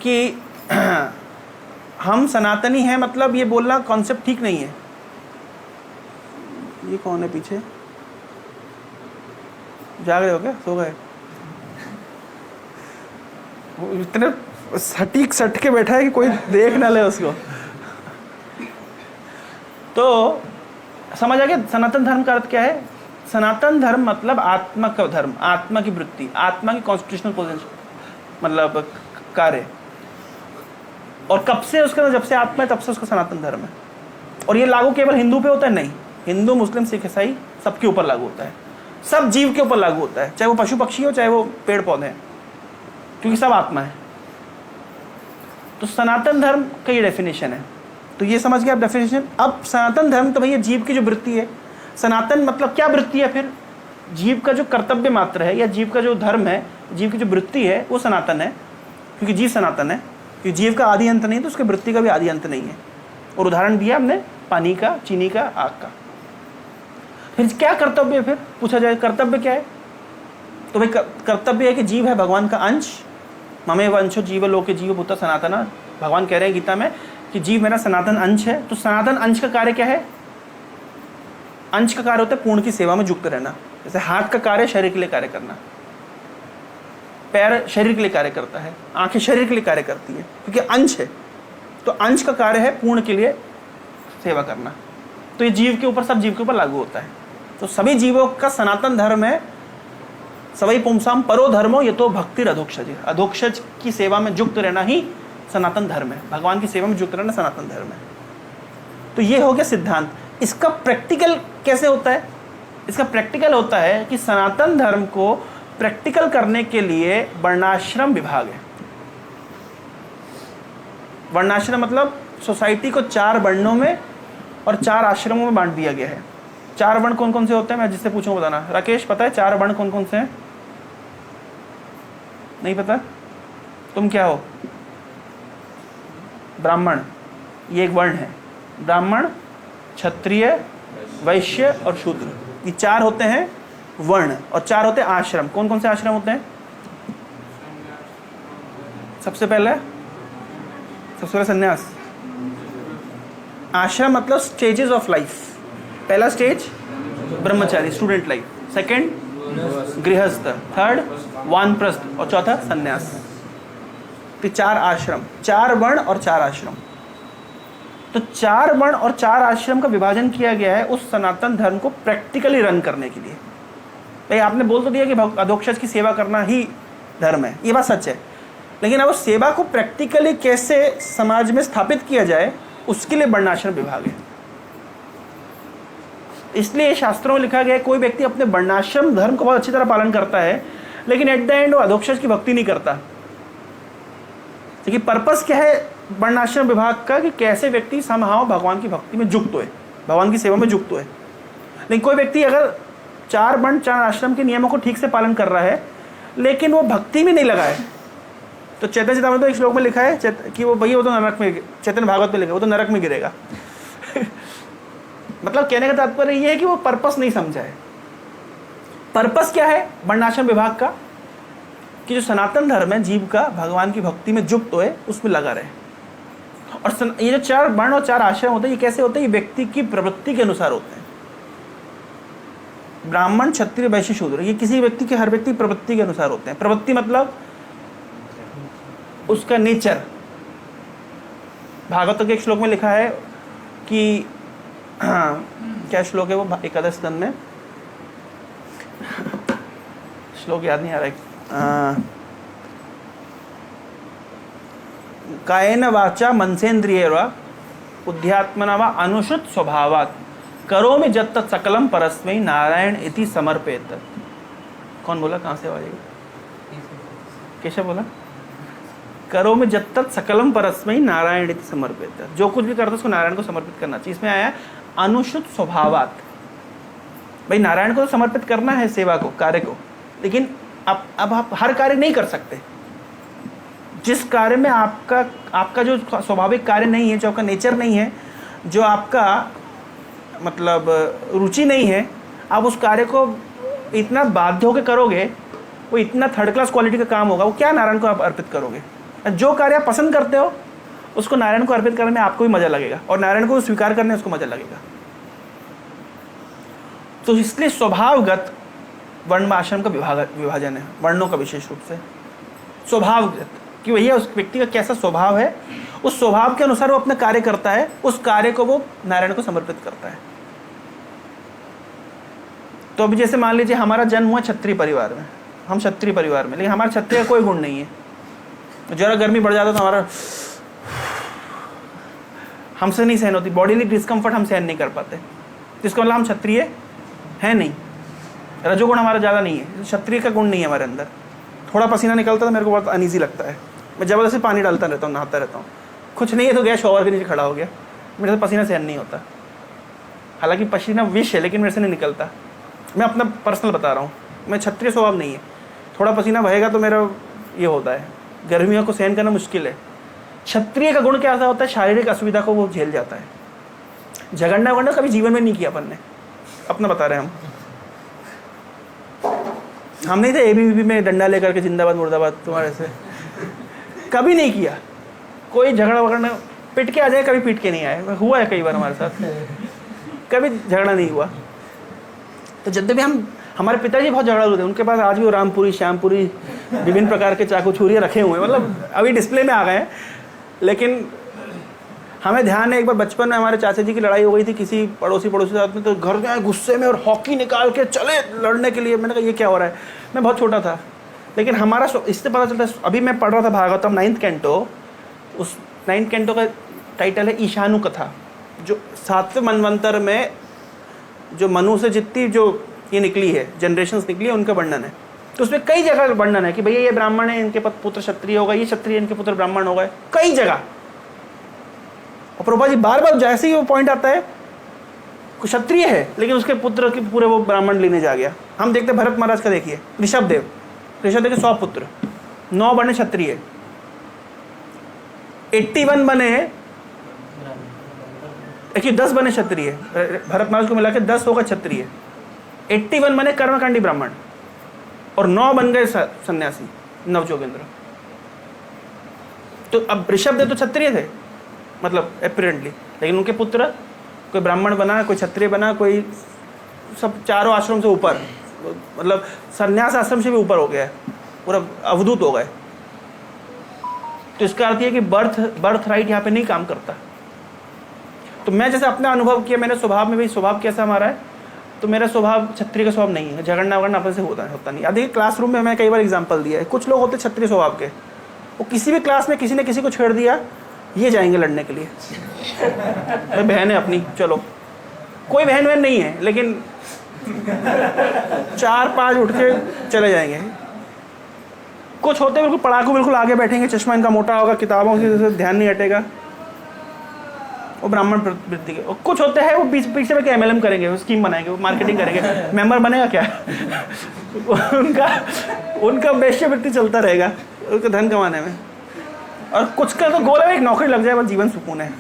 A: कि हम सनातनी हैं, मतलब ये बोलना कॉन्सेप्ट ठीक नहीं है। ये कौन है पीछे, जाग रहे हो क्या, सो गए? वो इतने सटीक सट के बैठा है कि कोई देख ना ले उसको। तो समझ आ गया सनातन धर्म का अर्थ क्या है। सनातन धर्म मतलब आत्मा का धर्म, आत्मा की वृत्ति, आत्मा की कॉन्स्टिट्यूशनल पोजीशन, मतलब कार्य। और कब से उसके अंदर, जब से आत्मा है तब से उसका सनातन धर्म है। और ये लागू केवल हिंदू पे होता है, नहीं, हिंदू मुस्लिम सिख ईसाई सबके ऊपर लागू होता है, सब जीव के ऊपर लागू होता है, चाहे वो पशु पक्षी हो चाहे वो पेड़ पौधे हैं, क्योंकि सब आत्मा है। तो सनातन धर्म का ये डेफिनेशन है। तो ये समझ गए आप डेफिनेशन। अब सनातन धर्म तो भैया जीव की जो वृत्ति है, सनातन मतलब क्या वृत्ति है, फिर जीव का जो कर्तव्य मात्र है या जीव का जो धर्म है, जीव की जो वृत्ति है वो सनातन है, क्योंकि जीव सनातन है। क्योंकि जीव का आदि अंत नहीं तो उसकी वृत्ति का भी आदि अंत नहीं है। और उदाहरण दिया हमने पानी का, चीनी का, आग का। फिर क्या कर्तव्य है, फिर पूछा जाए कर्तव्य क्या है, तो भाई कर्तव्य है कि जीव है भगवान का अंश, ममेव अंशो जीव लोके जीव भूत सनातना। भगवान कह रहे हैं गीता में कि जीव मेरा सनातन अंश है। तो सनातन अंश का कार्य क्या है, अंश का कार्य होता है पूर्ण की सेवा में युक्त रहना। जैसे हाथ का कार्य शरीर के लिए कार्य करना, पैर शरीर के लिए कार्य करता है, आंखें शरीर के लिए कार्य करती है, क्योंकि अंश है। तो अंश का कार्य है पूर्ण के लिए सेवा करना। तो ये जीव के ऊपर, सब जीव के ऊपर लागू होता है। तो सभी जीवों का सनातन धर्म है सवई पुंसाम परो धर्मो ये तो भक्तिर अधोक्षज। अधोक्षज की सेवा में युक्त रहना ही सनातन धर्म है, भगवान की सेवा में युक्त रहना सनातन धर्म है। तो ये हो गया सिद्धांत। इसका प्रैक्टिकल कैसे होता है, इसका प्रैक्टिकल होता है कि सनातन धर्म को प्रैक्टिकल करने के लिए वर्णाश्रम विभाग है। वर्णाश्रम मतलब सोसाइटी को 4 वर्णों में और 4 आश्रमों में बांट दिया गया है। 4 वर्ण कौन कौन से होते हैं? मैं जिससे पूछूं बताना। राकेश पता है 4 वर्ण कौन कौन से हैं? नहीं पता? तुम क्या हो? ब्राह्मण, ये एक वर्ण है। ब्राह्मण, क्षत्रिय, वैश्य और शूद्र, ये 4 होते हैं वर्ण, और 4 होते हैं आश्रम। कौन कौन से आश्रम होते हैं? सबसे पहले सन्यास। आश्रम मतलब स्टेजेस ऑफ लाइफ। पहला स्टेज ब्रह्मचारी, स्टूडेंट लाइफ। सेकंड गृहस्थ, थर्ड वानप्रस्थ और चौथा सन्यास। तो 4 आश्रम, 4 वर्ण और 4 आश्रम। तो 4 वर्ण और 4 आश्रम का विभाजन किया गया है उस सनातन धर्म को प्रैक्टिकली रन करने के लिए। भाई आपने बोल तो दिया कि अधोक्षज की सेवा करना ही धर्म है, ये बात सच है, लेकिन अब उस सेवा को प्रैक्टिकली कैसे समाज में स्थापित किया जाए उसके लिए वर्णाश्रम विभाग है। इसलिए शास्त्रों में लिखा गया है कोई व्यक्ति अपने वर्णाश्रम धर्म को बहुत अच्छी तरह पालन करता है, लेकिन एट द एंड वो अधोक्षज की भक्ति नहीं करता। देखिए पर्पस क्या है वर्णाश्रम विभाग का, कि कैसे व्यक्ति समहाव भगवान की भक्ति में युक्त होए, भगवान की सेवा में युक्त होए। लेकिन कोई व्यक्ति अगर 4 वर्ण 4 आश्रम के नियमों को ठीक से पालन कर रहा है लेकिन वो भक्ति में नहीं लगा है, तो चैतन्य चेतावनी तो एक श्लोक में लिखा है कि वो भैया वो तो नरक में, चैतन्य भागवत में लिखा वो तो नरक में गिरेगा। मतलब कहने का तात्पर्य ये है कि वो पर्पस नहीं समझा है। पर्पस क्या है वर्णाश्रम विभाग का? कि जो सनातन धर्म है जीव का भगवान की भक्ति में युक्त होए, उसमें लगा रहे। और ये जो 4 वर्ण और 4 आश्रम होते हैं ये कैसे होते हैं? ये व्यक्ति की प्रवृत्ति के अनुसार होते हैं। ब्राह्मण, क्षत्रिय, वैश्य, शूद्र, ये किसी व्यक्ति के, हर व्यक्ति प्रवृत्ति के अनुसार होते हैं। प्रवृत्ति मतलब उसका नेचर। भागवत के एक श्लोक में लिखा है कि क्या श्लोक है वो एकादश स्कंद में, श्लोक याद नहीं आ रहा है। कायेन वाचा मनसेन्द्रियैर्वा बुद्ध्यात्मना वा अनुशुत स्वभावात् करोमि यत्तत् सकलम परस्मै नारायण इति समर्पयेत्। कौन बोला? कहाँ से आवाज आई? कैसे बोला? करोमि यत्तत् सकलम परस्मै नारायण इति समर्पयेत्। जो कुछ भी करता है उसको नारायण को समर्पित करना चाहिए। इसमें आया अनुशुत स्वभावात्। भाई नारायण को तो समर्पित करना है सेवा को, कार्य को, लेकिन अब आप हर कार्य नहीं कर सकते। जिस कार्य में आपका जो स्वाभाविक कार्य नहीं है, जो आपका नेचर नहीं है, जो आपका मतलब रुचि नहीं है, आप उस कार्य को इतना बाध्य होकर करोगे, वो इतना थर्ड क्लास क्वालिटी का काम होगा, वो क्या नारायण को आप अर्पित करोगे? जो कार्य आप पसंद करते हो उसको नारायण को अर्पित करने में आपको भी मजा लगेगा और नारायण को स्वीकार करने में उसको मजा लगेगा। तो इसलिए स्वभावगत वर्ण आश्रम का विभाजन है, वर्णों का विशेष रूप से स्वभावगत, कि भैया उस व्यक्ति का कैसा स्वभाव है, उस स्वभाव के अनुसार वो अपना कार्य करता है, उस कार्य को वो नारायण को समर्पित करता है। तो अभी जैसे मान लीजिए हमारा जन्म हुआ क्षत्रिय परिवार में, हम क्षत्रिय परिवार में, लेकिन हमारा क्षत्रिय का कोई गुण नहीं है। जरा गर्मी बढ़ जाता तो हमारा हमसे नहीं सहन होती, बॉडीली डिस्कम्फर्ट हम सहन नहीं कर पाते, जिसका मतलब हम क्षत्रिय है नहीं। रजोगुण हमारा ज़्यादा नहीं है, क्षत्रिय का गुण नहीं है हमारे अंदर। थोड़ा पसीना निकलता तो मेरे को बहुत अनईजी लगता है, मैं ज़बरदस्ती पानी डालता रहता हूँ, नहाता रहता हूँ। कुछ नहीं है तो गया शॉवर के नीचे खड़ा हो गया, मेरे से पसीना सहन नहीं होता। हालांकि पसीना विष है लेकिन मेरे से नहीं निकलता। मैं अपना पर्सनल बता रहा हूँ, मैं क्षत्रिय स्वभाव नहीं है। थोड़ा पसीना बहेगा तो मेरा ये होता है, गर्मियों को सहन करना मुश्किल है। क्षत्रिय का गुण क्या होता है? शारीरिक असुविधा को वो झेल जाता है। झगड़ना वगड़ना कभी जीवन में नहीं किया अपन ने, अपना बता रहे हैं हम नहीं थे एबीवीपी में डंडा लेकर के जिंदाबाद मुर्दाबाद तुम्हारे से, कभी नहीं किया। कोई झगड़ा वगड़ना पिट के आ जाए, कभी पिट के नहीं आए। हुआ है कई बार हमारे साथ, कभी झगड़ा नहीं हुआ। तो जब भी हमारे पिताजी बहुत झगड़ा होते, उनके पास आज भी वो रामपुरी, श्यामपुरी, विभिन्न प्रकार के चाकू छुरियाँ रखे हुए हैं, मतलब अभी डिस्प्ले में आ गए हैं। लेकिन हमें ध्यान है एक बार बचपन में हमारे चाचा जी की लड़ाई हो गई थी किसी पड़ोसी साथ में, तो घर गए गुस्से में और हॉकी निकाल के चले लड़ने के लिए। मैंने कहा ये क्या हो रहा है, मैं बहुत छोटा था। लेकिन हमारा इससे पता चलता है, अभी मैं पढ़ रहा था भागवतम 9th कैंटो, उस 9th कैंटो का टाइटल है ईशानु कथा, जो 7वें मनवंतर में जो मनु से जितनी जो ये निकली है, जनरेशन्स निकली है, उनका वर्णन है। तो उसमें कई जगह वर्णन है कि भैया ये ब्राह्मण है, इनके पुत्र क्षत्रिय होगा, ये क्षत्रिय इनके पुत्र ब्राह्मण हो गए, कई जगह। और प्रभुपाद जी बार बार जैसे ही वो पॉइंट आता है, क्षत्रिय है लेकिन उसके पुत्र के पूरे वो ब्राह्मण लेने जा गया। हम देखते हैं भरत महाराज का, देखिए ऋषभदेव के 100 पुत्र, 9 बने क्षत्रिय, 81 बने, देखिए 10 बने क्षत्रिय, भरत महाराज को मिला के 10 होगा क्षत्रिय, 81 बने कर्मकांडी ब्राह्मण और 9 बन गए सन्यासी नवजोगेंद्र। तो अब ऋषभदेव तो क्षत्रिय थे मतलब एपरेंटली, लेकिन उनके पुत्र कोई ब्राह्मण बना, कोई क्षत्रिय बना, कोई सब चारों आश्रम से ऊपर, मतलब संन्यास आश्रम से भी ऊपर हो गया है, पूरा अवधूत हो गए। तो इसका अर्थ यह कि बर्थ राइट यहाँ पे नहीं काम करता। तो मैं जैसे अपना अनुभव किया, मैंने स्वभाव में भी, स्वभाव कैसा हमारा है, तो मेरा स्वभाव क्षत्रिय का स्वभाव नहीं है, झगड़ना वगड़ना अपन से होता नहीं। देखिए क्लासरूम में मैं कई बार एग्जाम्पल दिया है, कुछ लोग होते क्षत्रिय स्वभाव के, वो किसी भी क्लास में किसी ने किसी को छेड़ दिया, ये जाएंगे लड़ने के लिए। मैं बहन है अपनी, चलो कोई बहन वहन नहीं है, लेकिन 4-5 उठ के चले जाएंगे। कुछ होते बिल्कुल पढ़ाकू, बिल्कुल आगे बैठेंगे, चश्मा इनका मोटा होगा, किताबों की ध्यान नहीं हटेगा, वो ब्राह्मण वृत्ति के। और कुछ होते हैं वो पीछे में MLM करेंगे, वो स्कीम बनाएंगे, वो मार्केटिंग करेंगे, मेंबर बनेगा क्या उनका वैश्यवृत्ति चलता रहेगा उनका धन कमाने में। और कुछ का तो गोल है एक नौकरी लग जाए बस जीवन सुकून है।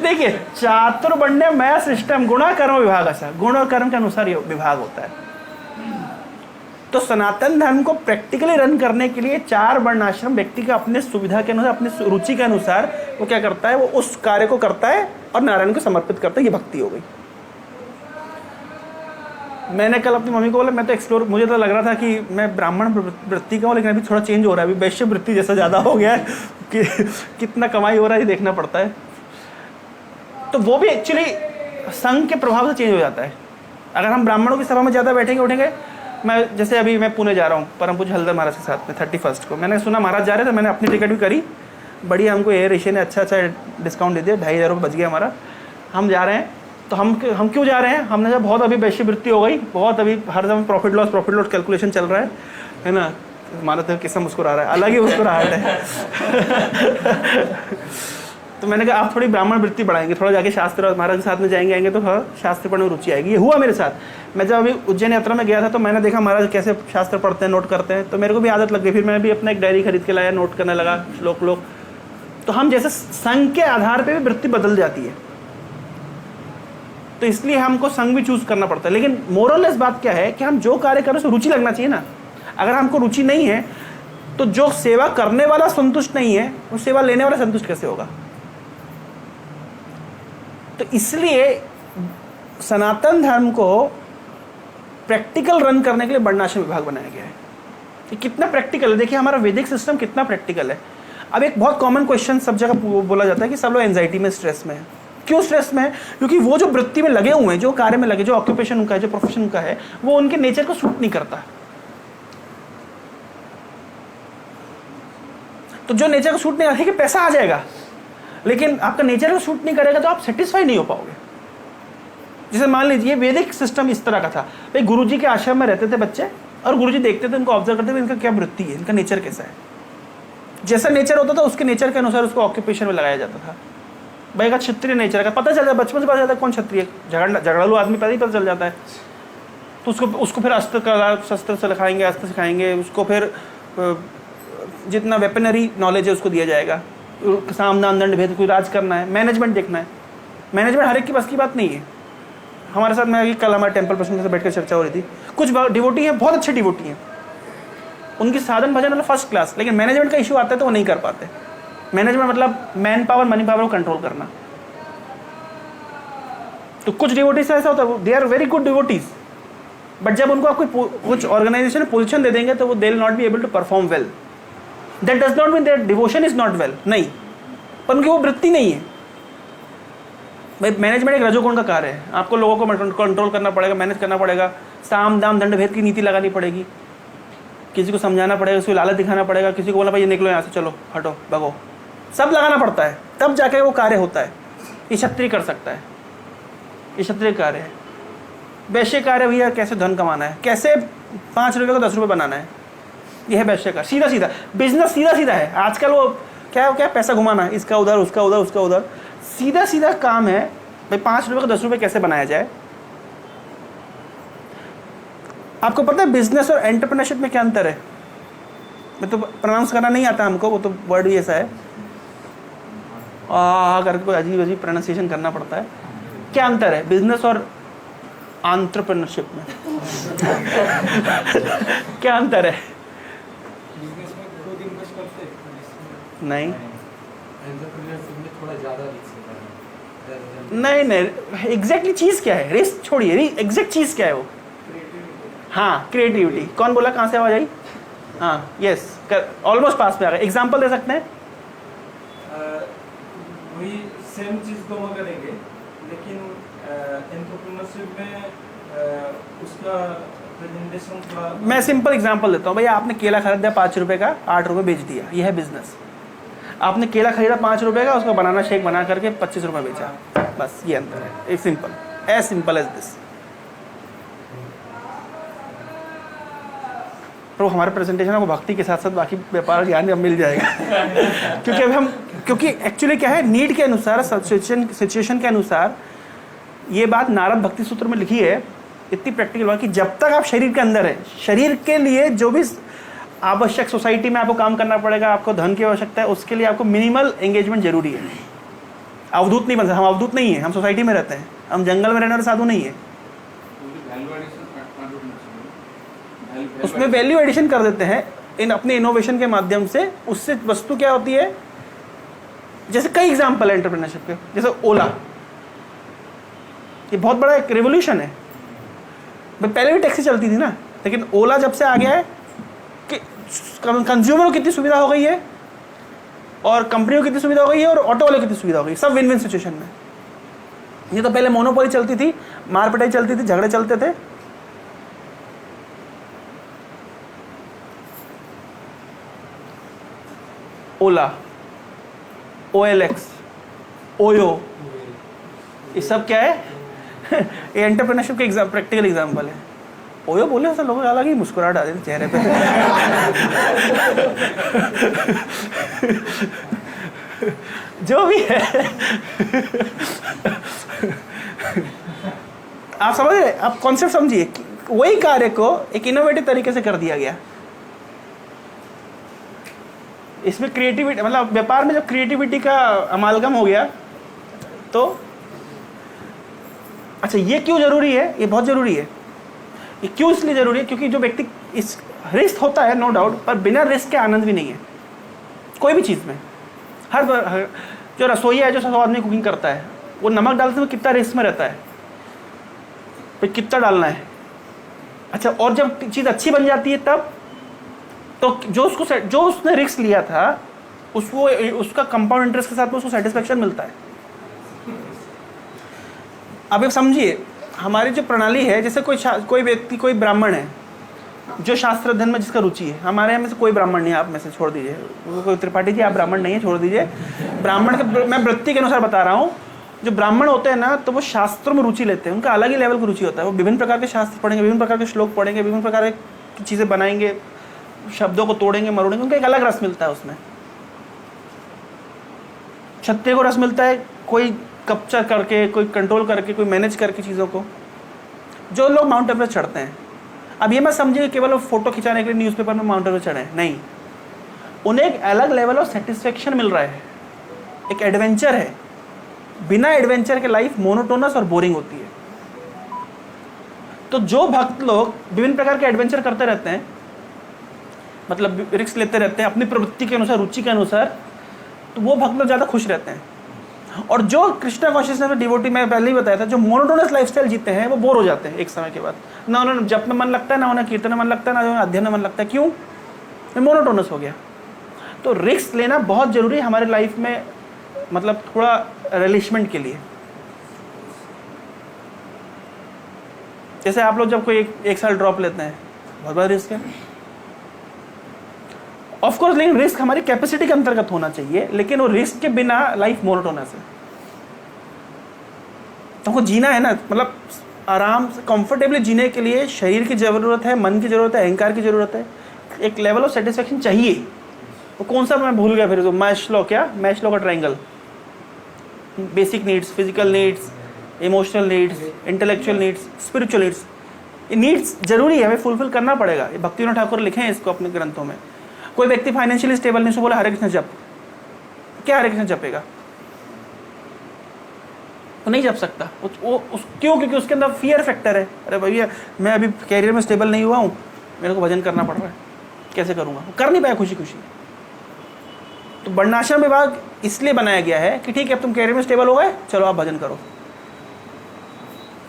A: देखिए चातुर्वर्ण्य मया सिस्टम, गुणा कर्म विभाग, ऐसा गुण और कर्म के अनुसार ये विभाग होता है। तो सनातन धर्म को प्रैक्टिकली रन करने के लिए 4 वर्णाश्रम व्यक्ति का अपने सुविधा के अनुसार, अपनी रुचि के अनुसार वो क्या करता है, वो उस कार्य को करता है और नारायण को समर्पित करता है। ये भक्ति हो गई। मैंने कल अपनी मम्मी को बोला, मैं तो एक्सप्लोर, मुझे तो लग रहा था कि मैं ब्राह्मण वृत्ति का हूँ, लेकिन अभी थोड़ा चेंज हो रहा है, अभी वैश्य वृत्ति जैसा ज़्यादा हो गया है कि कितना कमाई हो रहा है ये देखना पड़ता है। तो वो भी एक्चुअली संघ के प्रभाव से चेंज हो जाता है। अगर हम ब्राह्मणों की सभा में ज़्यादा बैठेंगे उठेंगे, मैं जैसे अभी मैं पुणे जा रहा हूँ परम पूज्य हलदर महाराज के साथ में 31 को, मैंने सुना महाराज जा रहे थे, मैंने अपनी टिकट भी करी, बढ़िया हमको एयर एशिया ने अच्छा डिस्काउंट दे दिया, 2500 रुपये बच गया हमारा। हम जा रहे हैं, तो हम क्यों जा रहे हैं, हमने जब बहुत अभी वैश्यवृत्ति हो गई, बहुत अभी हर समय प्रॉफिट लॉस कैलकुलेशन चल रहा है ना, हमारा तो किस्सा मुस्कुरा रहा है, अलग ही मुस्कुराहट है। तो मैंने कहा आप थोड़ी ब्राह्मण वृत्ति बढ़ाएंगे, थोड़ा जाके शास्त्र महाराज के साथ में जाएंगे आएंगे तो शास्त्र पढ़ने में रुचि आएगी। ये हुआ मेरे साथ। मैं जब अभी उज्जैन यात्रा में गया था तो मैंने देखा महाराज कैसे शास्त्र पढ़ते हैं, नोट करते हैं, तो मेरे को भी आदत लग गई। फिर मैं भी अपना एक डायरी खरीद के लाया, नोट करने लगा श्लोक। तो हम जैसे संघ के आधार पर भी वृत्ति बदल जाती है, तो इसलिए हमको संघ भी चूज करना पड़ता है। लेकिन मोरलेस बात क्या है कि हम जो कार्य करें उसमें रुचि लगना चाहिए ना। अगर हमको रुचि नहीं है तो जो सेवा करने वाला संतुष्ट नहीं है, वो सेवा लेने वाला संतुष्ट कैसे होगा। तो इसलिए सनातन धर्म को प्रैक्टिकल रन करने के लिए वर्णाश्रम विभाग बनाया गया है। ये कितना प्रैक्टिकल है, देखिए हमारा वैदिक सिस्टम कितना प्रैक्टिकल है। अब एक बहुत कॉमन क्वेश्चन सब जगह बोला जाता है कि सब लोग एंजाइटी में, स्ट्रेस में है। क्यों स्ट्रेस में है? क्योंकि वो जो वृत्ति में लगे हुए हैं, जो कार्य में लगे, जो ऑक्यूपेशन उनका है, जो प्रोफेशन उनका है, वो उनके नेचर को सूट नहीं करता। तो जो नेचर को सूट नहीं करता, कि पैसा आ जाएगा, लेकिन आपका नेचर को सूट नहीं करेगा तो आप सेटिस्फाई नहीं हो पाओगे। जैसे मान लीजिए वैदिक सिस्टम इस तरह का था, भाई गुरुजी के आश्रम में रहते थे बच्चे, और गुरुजी देखते थे, उनको ऑब्जर्व करते थे, इनका क्या वृत्ति है, इनका नेचर कैसा है। जैसा नेचर होता था उसके नेचर के अनुसार उसको ऑक्यूपेशन में लगाया जाता था। भाई का क्षत्रिय नेचर का पता चल जाता, बचपन से पता चलता है कौन क्षत्रिय, झगड़ालू आदमी पहले ही पता चल जाता है। तो उसको फिर अस्त्र कला, शस्त्र से सिखाएंगे, अस्त्र सिखाएंगे उसको, फिर जितना वेपनरी नॉलेज है उसको दिया जाएगा। साम दाम दंड भेद, कोई राज करना है, मैनेजमेंट देखना है। मैनेजमेंट हर एक की बस की बात नहीं है। हमारे साथ में कल हमारे टेम्पल पर्सन के साथ बैठकर चर्चा हो रही थी। कुछ डिवोटी हैं, बहुत अच्छे डिवोटी हैं, उनकी साधन भजन मतलब फर्स्ट क्लास, लेकिन मैनेजमेंट का इशू आता है तो वो नहीं कर पाते। मैनेजमेंट मतलब मैन पावर, मनी पावर को कंट्रोल करना। तो कुछ डिवोटीज ऐसा होता है, they are very good devotees, but जब उनको आप कुछ ऑर्गेनाइजेशन में पोजीशन दे देंगे तो वो they will not be able to perform well. That does not mean their devotion is not well, नहीं, पर उनकी वो वृत्ति नहीं है। भाई मैनेजमेंट एक रजोगुण का कार्य है, आपको लोगों को कंट्रोल करना पड़ेगा, मैनेज करना पड़ेगा, साम दाम दंड भेद की नीति लगानी पड़ेगी, किसी को समझाना पड़ेगा, किसी को लालच दिखाना पड़ेगा, किसी को बोला भाई ये निकलो यहाँ से, चलो हटो भगो, सब लगाना पड़ता है, तब जाके वो कार्य होता है। ये क्षत्रिय कर सकता है, ये क्षत्रिय कार्य है। वैश्य कार्य भैया कैसे धन कमाना है, कैसे 5 रुपये को 10 रुपये बनाना है, यह है वैश्य कार्य। सीधा सीधा बिजनेस, सीधा सीधा है। आजकल वो क्या क्या पैसा घुमाना, इसका उधर, उसका उधर, उसका उधर। सीधा सीधा काम है भाई 5 रुपये को 10 रुपये कैसे बनाया जाए। आपको पता है बिजनेस और एंटरप्रेन्योरशिप में क्या अंतर है? मैं तो प्रोनाउंस करना नहीं आता हमको, वो तो वर्ड भी ऐसा है करके कोई अजीब अजीब प्रोनाउंसिएशन करना पड़ता है। क्या अंतर है बिजनेस और एंटरप्रेन्योरशिप में? क्या अंतर है?
B: बिजनेस में खुद इन्वेस्ट करते हैं,
A: नहीं
B: एंटरप्रेन्योरशिप में थोड़ा ज़्यादा रिस्क होता है।
A: नहीं, एग्जैक्टली चीज़ क्या है? रिस्क छोड़िए, एग्जैक्ट चीज़ क्या है वो? हाँ, क्रिएटिविटी। कौन बोला? कहाँ से आवाज आई? हाँ, यस, ऑलमोस्ट पास पे आ गए। एग्जाम्पल दे सकते हैं?
B: वही सेम चीज़ दोनों करेंगे, लेकिन एंटरप्रेन्योरशिप में उसका प्रेजेंटेशन थोड़ा।
A: मैं सिंपल एग्जांपल देता हूँ। भैया आपने केला खरीदा 5 रुपए का, 8 रुपए बेच दिया, ये है बिजनेस। आपने केला खरीदा 5 रुपए का, उसका बनाना शेक बना करके 25 रुपए बेचा, बस ये अंतर है। एक सिंपल एज दिस। तो हमारे प्रेजेंटेशन को भक्ति के साथ साथ बाकी व्यापार ज्ञान अब मिल जाएगा। क्योंकि एक्चुअली क्या है, नीड के अनुसार, सिचुएशन के अनुसार ये बात नारद भक्ति सूत्र में लिखी है। इतनी प्रैक्टिकल बात कि जब तक आप शरीर के अंदर है, शरीर के लिए जो भी आवश्यक सोसाइटी में आपको काम करना पड़ेगा, आपको धन की आवश्यकता है, उसके लिए आपको मिनिमल एंगेजमेंट जरूरी है। अवधूत नहीं बन सकते, हम अवधूत नहीं है, हम सोसाइटी में रहते हैं, हम जंगल में रहने वाले साधु नहीं है। उसमें वैल्यू एडिशन कर देते हैं अपने इनोवेशन के माध्यम से। उससे वस्तु क्या होती है, जैसे कई एग्जाम्पल है एंटरप्रेन्योरशिप के, जैसे ओला, ये बहुत बड़ा एक रेवोल्यूशन है। पहले भी टैक्सी चलती थी ना, लेकिन ओला जब से आ गया है कि कंज्यूमर को कितनी सुविधा हो गई है, और कंपनी को कितनी सुविधा हो गई है, और ऑटो वाले को कितनी सुविधा हो गई, सब विन विन सिचुएशन में। ये तो पहले मोनोपोली चलती थी, मारपिटाई चलती थी, झगड़े चलते थे। ओला, OLX, ओयो, ये सब क्या है? ये एंटरप्रेन्योरशिप के प्रैक्टिकल एग्जांपल है। ओयो बोले ऐसा लोग अलग ही मुस्कुराहट आ जाती चेहरे पे। जो भी है, आप समझ रहे? आप कॉन्सेप्ट समझिए। वही कार्य को एक इनोवेटिव तरीके से कर दिया गया। इसमें क्रिएटिविटी, मतलब व्यापार में जब क्रिएटिविटी का अमालगम हो गया तो अच्छा, ये क्यों जरूरी है? ये बहुत जरूरी है। ये क्यों इसलिए जरूरी है? क्योंकि जो व्यक्ति, इस रिस्क होता है नो डाउट, पर बिना रिस्क के आनंद भी नहीं है कोई भी चीज़ में। हर जो रसोईया है, जो 100 आदमी कुकिंग करता है, वो नमक डालते हुए कितना रिस्क में रहता है, फिर कितना डालना है। अच्छा, और जब चीज़ अच्छी बन जाती है तब तो जो उसने रिस्क लिया था, उसका कंपाउंड इंटरेस्ट के साथ में उसको सेटिस्फेक्शन मिलता है। अब ये समझिए, हमारी जो प्रणाली है, जैसे कोई व्यक्ति, कोई ब्राह्मण है जो शास्त्र अध्ययन में जिसका रुचि है, हमारे यहाँ में से कोई ब्राह्मण नहीं है, आप में से छोड़ दीजिए, कोई त्रिपाठी जी आप ब्राह्मण नहीं है, छोड़ दीजिए। ब्राह्मण के मैं वृत्ति के अनुसार बता रहा हूँ। जो ब्राह्मण होते हैं ना, तो वो शास्त्रों में रुचि लेते हैं, उनका अलग ही लेवल की रुचि होता है। वो विभिन्न प्रकार के शास्त्र पढ़ेंगे, विभिन्न प्रकार के श्लोक पढ़ेंगे, विभिन्न प्रकार की चीज़ें बनाएंगे, शब्दों को तोड़ेंगे, मरोड़ेंगे, उनका एक अलग रस मिलता है उसमें। क्षत्रिय को रस मिलता है कोई कब्जा करके, कोई कंट्रोल करके, कोई मैनेज करके चीज़ों को। जो लोग माउंट एवरेस्ट चढ़ते हैं, अब ये मत समझिए केवल वो फोटो खिंचाने के लिए न्यूज़पेपर में माउंट एवरेस्ट चढ़े, नहीं, उन्हें एक अलग लेवल ऑफ सेटिस्फेक्शन मिल रहा है, एक एडवेंचर है। बिना एडवेंचर के लाइफ मोनोटोनस और बोरिंग होती है। तो जो भक्त लोग विभिन्न प्रकार के एडवेंचर करते रहते हैं, मतलब रिस्क लेते रहते हैं अपनी प्रवृत्ति के अनुसार, रुचि के अनुसार, तो वो भक्त लोग ज़्यादा खुश रहते हैं। और जो कृष्णा कॉन्शियसनेस में डिवोटी, मैं पहले ही बताया था, जो मोनोटोनस लाइफस्टाइल जीते हैं, वो बोर हो जाते हैं एक समय के बाद। ना उन्हें जप में मन लगता है, ना उन्हें कीर्तन में मन लगता है, ना उन्हें अध्ययन में मन लगता है। क्यों? मोनोटोनस हो गया। तो रिस्क लेना बहुत जरूरी है हमारे लाइफ में, मतलब थोड़ा रिलिशमेंट के लिए। जैसे आप लोग जब कोई एक साल ड्रॉप लेते हैं, बहुत बड़ा रिस्क है ऑफ कोर्स, लेकिन रिस्क हमारी कैपेसिटी के अंतर्गत होना चाहिए। लेकिन वो रिस्क के बिना लाइफ मोनोटोनस है। तो हमको जीना है ना, मतलब आराम से कंफर्टेबली जीने के लिए शरीर की ज़रूरत है, मन की ज़रूरत है, अहंकार की ज़रूरत है, एक लेवल ऑफ सेटिस्फेक्शन चाहिए। वो कौन सा मैं भूल गया फिर, मैस्लो का triangle, basic needs, physical needs, emotional needs, intellectual needs, spiritual needs. ये नीड्स जरूरी है, हमें फुलफिल करना पड़ेगा। ये भक्तिविनोद ठाकुर लिखे हैं इसको अपने ग्रंथों में। कोई व्यक्ति फाइनेंशियली स्टेबल नहीं, उसको बोला हरे कृष्ण जप, क्या हरे कृष्ण जपेगा? वो नहीं जप सकता। क्यों? क्योंकि उसके अंदर फियर फैक्टर है। अरे भैया मैं अभी कैरियर में स्टेबल नहीं हुआ हूँ, मेरे को भजन करना पड़ रहा है, कैसे करूँगा? वो कर नहीं पाया खुशी खुशी। तो वर्णाश्रम विभाग इसलिए बनाया गया है कि ठीक है अब तुम कैरियर में स्टेबल हो गए, चलो आप भजन करो,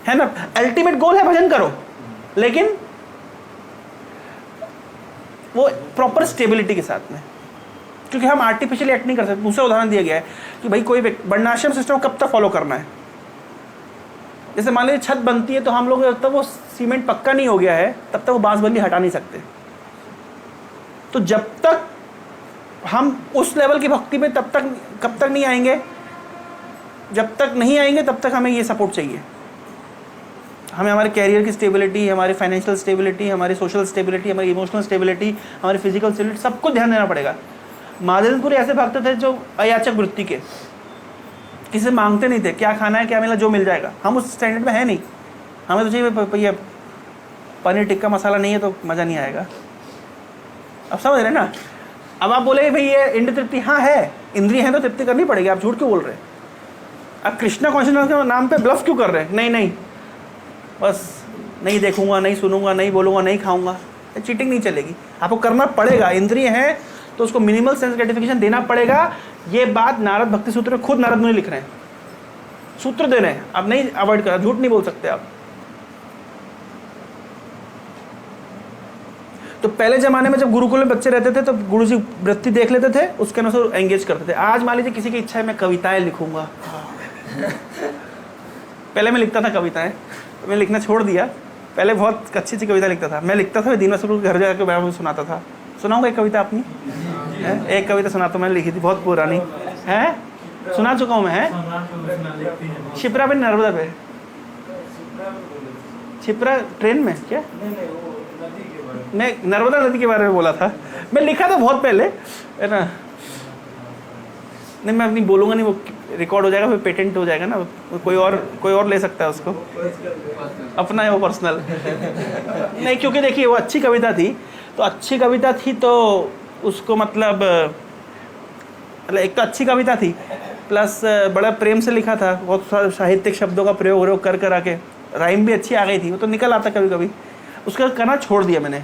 A: है ना। अल्टीमेट गोल है भजन करो, लेकिन वो प्रॉपर स्टेबिलिटी के साथ में, क्योंकि हम आर्टिफिशियली एक्ट नहीं कर सकते। दूसरा उदाहरण दिया गया है कि भाई कोई वर्णाश्रम सिस्टम कब तक फॉलो करना है। जैसे मान लीजिए छत बनती है, तो हम लोग जब तक वो सीमेंट पक्का नहीं हो गया है तब तक वो बांस बल्ली हटा नहीं सकते। तो जब तक हम उस लेवल की भक्ति में कब तक नहीं आएंगे, जब तक नहीं आएंगे तब तक हमें ये सपोर्ट चाहिए। हमें हमारे कैरियर की स्टेबिलिटी, हमारी फाइनेंशियल स्टेबिलिटी, हमारी सोशल स्टेबिलिटी, हमारी इमोशनल स्टेबिलिटी, हमारी फिजिकल स्टेबिलिटी, सब कुछ ध्यान देना पड़ेगा। महादेवपुरी ऐसे भक्त थे जो अयाचक वृत्ति के, किसी मांगते नहीं थे क्या खाना है क्या मिला जो मिल जाएगा। हम उस स्टैंडर्ड में है नहीं, हमें तो चाहिए भैया पनीर टिक्का मसाला नहीं है तो मज़ा नहीं आएगा। अब समझ रहे ना। अब आप बोले भाई ये इंद्रिय तृप्ति, हाँ है, इंद्रिय है तो तृप्ति करनी पड़ेगी। आप झूठ क्यों बोल रहे हैं? आप कृष्णा कॉन्शियसनेस के नाम पे ब्लफ क्यों कर रहे हैं? नहीं बस नहीं देखूंगा, नहीं सुनूंगा, नहीं बोलूंगा, नहीं खाऊंगा, चीटिंग नहीं चलेगी। आपको करना पड़ेगा। इंद्रिय है तो उसको मिनिमल सेंस ग्रेटिफिकेशन देना पड़ेगा। ये बात नारद भक्ति सूत्र में खुद नारद मुनि लिख रहे हैं, सूत्र दे रहे हैं। आप नहीं अवॉइड कर, झूठ नहीं बोल सकते आप। तो पहले जमाने में जब गुरुकुल में बच्चे रहते थे तो गुरुजी वृत्ति देख लेते थे, उसके अनुसार एंगेज करते थे। आज मान लीजिए किसी की इच्छा है मैं कविताएं लिखूंगा, पहले मैं लिखता था कविताएं, मैं लिखना छोड़ दिया। पहले बहुत अच्छी अच्छी कविता लिखता था, मैं लिखता था, दीननाथ के घर जाकर मैं सुनाता था। सुनाऊंगा एक कविता अपनी? एक कविता सुनाता, मैंने लिखी थी, बहुत पुरानी है, सुना चुका हूँ मैं। है शिप्रा पे, नर्मदा पे, शिप्रा ट्रेन में क्या, मैं नर्मदा नदी के बारे में बोला था। मैं लिखा था बहुत पहले, है ना। नहीं मैं अपनी बोलूँगा नहीं, वो रिकॉर्ड हो जाएगा, फिर पेटेंट हो जाएगा ना, कोई और ले सकता है उसको, अपना है वो पर्सनल। नहीं क्योंकि देखिए वो अच्छी कविता थी, तो अच्छी कविता थी तो उसको मतलब एक तो अच्छी कविता थी, प्लस बड़ा प्रेम से लिखा था, बहुत सारे साहित्यिक शब्दों का प्रयोग कर आके राइम भी अच्छी आ गई थी, वो तो निकल आता कभी कभी। उसका करना छोड़ दिया मैंने।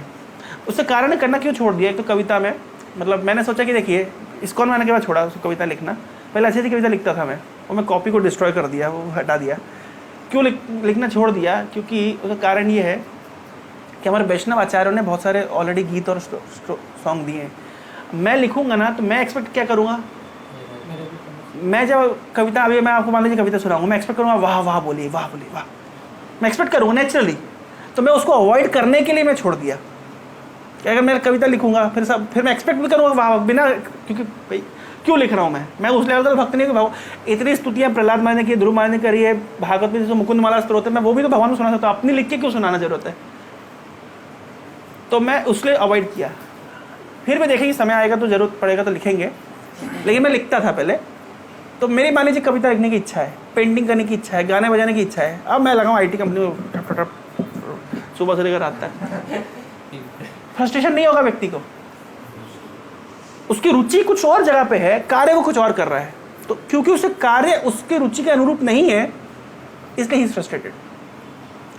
A: उससे कारण करना क्यों छोड़ दिया? एक तो कविता में मतलब मैंने सोचा कि देखिए इस्कॉन में आने के बाद छोड़ा उसको कविता लिखना। पहले अच्छी कविता लिखता था मैं, और मैं कॉपी को डिस्ट्रॉय कर दिया, वो हटा दिया। क्यों लिखना छोड़ दिया? क्योंकि उसका कारण ये है कि हमारे वैष्णव आचार्यों ने बहुत सारे ऑलरेडी गीत और सॉन्ग दिए हैं। मैं लिखूंगा ना तो मैं एक्सपेक्ट क्या करूँगा? मैं जब कविता, अभी मैं आपको मान लीजिए कविता सुनाऊंगा, मैं एक्सपेक्ट करूँगा वाह वाह बोलिए, वाह बोलिए, वाह, मैं एक्सपेक्ट करूँगा नेचुरली। तो मैं उसको अवॉइड करने के लिए मैं छोड़ दिया कि अगर मैं कविता लिखूंगा फिर मैं एक्सपेक्ट भी करूँगा वाह बिना, क्योंकि भाई क्यों लिख रहा हूँ मैं उस लेवल का भक्त नहीं हूँ। इतनी स्तुतियाँ प्रहलाद महाराज ने की, ध्रुव महाराज ने करी है, भागवत में जैसे मुकुंद माला स्त्रोत है, मैं वो भी तो भगवान को सुना सकता हूँ, अपनी लिख के क्यों सुनाना जरूरत है? तो मैं उसलिए अवॉइड किया। फिर भी देखेंगे समय आएगा तो जरूरत पड़ेगा तो लिखेंगे, लेकिन मैं लिखता था पहले। तो मेरी मान लीजिए कविता लिखने की इच्छा है, पेंटिंग करने की इच्छा है, गाने बजाने की इच्छा है। अब मैं लगाऊँ IT कंपनी में सुबह से लेकर रात तक, फ्रस्ट्रेशन नहीं होगा व्यक्ति को? उसकी रुचि कुछ और जगह पे है, कार्य वो कुछ और कर रहा है, तो क्योंकि उसे कार्य उसकी रुचि के अनुरूप नहीं है इसलिए ही फ्रस्ट्रेटेड।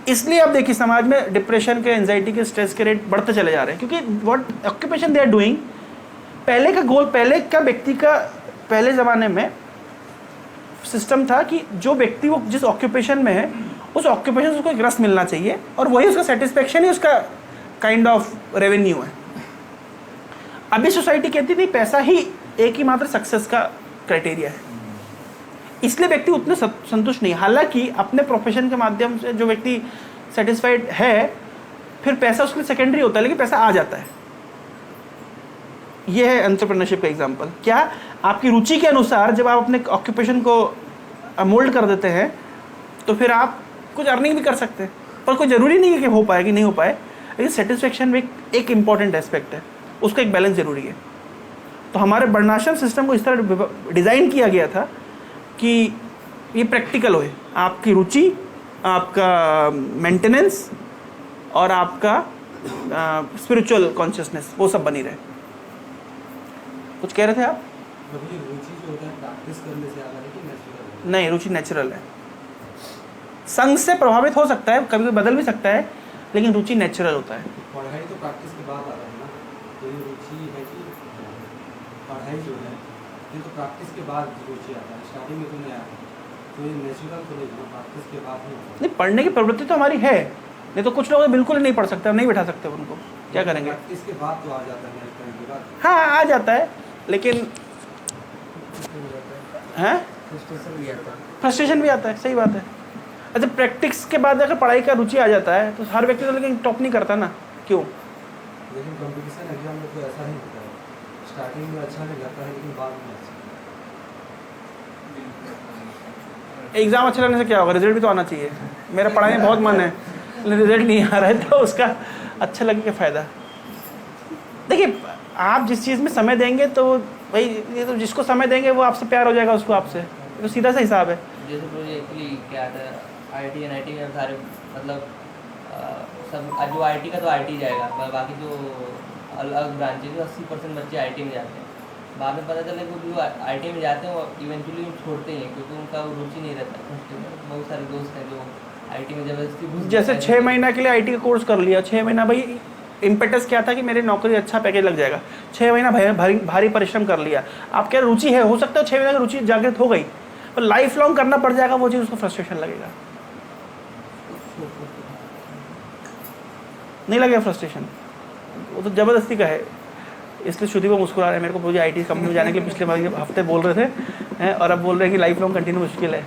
A: इसलिए अब देखिए समाज में डिप्रेशन के, एंजाइटी के, स्ट्रेस के रेट बढ़ते चले जा रहे हैं, क्योंकि what occupation they are doing. पहले का गोल, पहले का व्यक्ति का, पहले ज़माने में सिस्टम था कि जो व्यक्ति वो जिस ऑक्यूपेशन में है उस ऑक्यूपेशन से उसको एक रस मिलना चाहिए, और वही उसका सेटिस्फेक्शन ही उसका काइंड ऑफ रेवेन्यू है। अभी सोसाइटी कहती थी पैसा ही एक ही मात्र सक्सेस का क्राइटेरिया है, इसलिए व्यक्ति उतने संतुष्ट नहीं। हालांकि अपने प्रोफेशन के माध्यम से जो व्यक्ति सेटिस्फाइड है, फिर पैसा उसके लिए सेकेंडरी होता है, लेकिन पैसा आ जाता है। यह है एंटरप्रेन्योरशिप का एग्जांपल। क्या आपकी रुचि के अनुसार जब आप अपने ऑक्यूपेशन को मोल्ड कर देते हैं तो फिर आप कुछ अर्निंग भी कर सकते हैं, पर कोई ज़रूरी नहीं है कि हो पाए कि नहीं हो पाए, लेकिन सेटिस्फेक्शन में एक इम्पॉर्टेंट एस्पेक्ट है, उसका एक बैलेंस ज़रूरी है। तो हमारे वर्णाश्रम सिस्टम को इस तरह डिज़ाइन किया गया था कि ये प्रैक्टिकल होए, आपकी रुचि, आपका मेंटेनेंस और आपका स्पिरिचुअल कॉन्शियसनेस वो सब बनी रहे। कुछ कह रहे थे आप?
B: रुचि जो होता है प्रैक्टिस करने से आता है कि नेचुरल?
A: नहीं, रुचि नेचुरल है। संग से प्रभावित हो सकता है, कभी कभी बदल भी सकता है, लेकिन रुचि नेचुरल होता है।
B: पढ़ाई तो प्रैक्टिस के बाद आता है ना, तो ये रुचि है कि पढ़ाई जो है ये तो प्रैक्टिस के बाद रुचि आता है, स्टार्टिंग में तो नहीं आता, तो ये नेचुरल तो नहीं है, प्रैक्टिस के बाद नहीं होता।
A: नहीं, पढ़ने की प्रवृत्ति तो हमारी है, नहीं तो कुछ लोग बिल्कुल ही नहीं पढ़ सकते, नहीं बैठा सकते उनको, क्या करेंगे?
B: प्रैक्टिस के बाद तो आ जाता है, टाइम के बाद
A: हाँ, आ जाता है, लेकिन हैं फ्रस्ट्रेशन भी आता है, सही बात है। अच्छा, प्रैक्टिस के बाद अगर पढ़ाई का रुचि आ जाता है तो हर व्यक्ति तो लेकिन टॉप नहीं करता ना, क्यों?
B: लेकिन कंपटीशन एग्जाम में तो ऐसा ही होता है, स्टार्टिंग में अच्छा नहीं लगता है लेकिन बाद में अच्छा।
A: एग्ज़ाम अच्छा लगने से क्या होगा? रिजल्ट भी तो आना चाहिए। मेरा पढ़ाई में बहुत मन है, रिजल्ट नहीं आ रहा है, तो उसका अच्छा लगे क्या फ़ायदा? देखिए, आप जिस चीज़ में समय देंगे तो भाई, ये तो जिसको समय देंगे वो आपसे प्यार हो जाएगा, उसको आपसे, तो सीधा सा हिसाब है।
C: जैसे प्रोजेक्टली क्या था, IT NIT में सारे मतलब सब जो IT का तो IT जाएगा, पर बाकी जो अलग ब्रांचेज जो 80% बच्चे IT में जाते हैं, बाद में पता चला कि जो IT में जाते हैं वो इवेंचुअली छोड़ते हैं क्योंकि उनका रुचि नहीं रहता। बहुत सारे दोस्त हैं जो IT में जबरदस्ती
A: जैसे 6 महीना के लिए IT का कोर्स कर लिया, 6 महीना भाई इम्पेटस क्या था कि मेरी नौकरी अच्छा पैकेज लग जाएगा, 6 महीना भारी परिश्रम कर लिया। आप क्या रुचि है, हो सकता है 6 महीने की रुचि जागृत हो गई, पर लाइफ लॉन्ग करना पड़ जाएगा वो चीज़, उसको फ्रस्ट्रेशन लगेगा, नहीं लगेगा फ्रस्ट्रेशन? वो तो ज़बरदस्ती का है। इसलिए श्रुति को मुस्कुरा रहे हैं, मेरे को मुझे IT कंपनी में जाने के लिए पिछले हफ्ते बोल रहे थे और अब बोल रहे हैं कि लाइफ लॉन्ग कंटिन्यू मुश्किल है।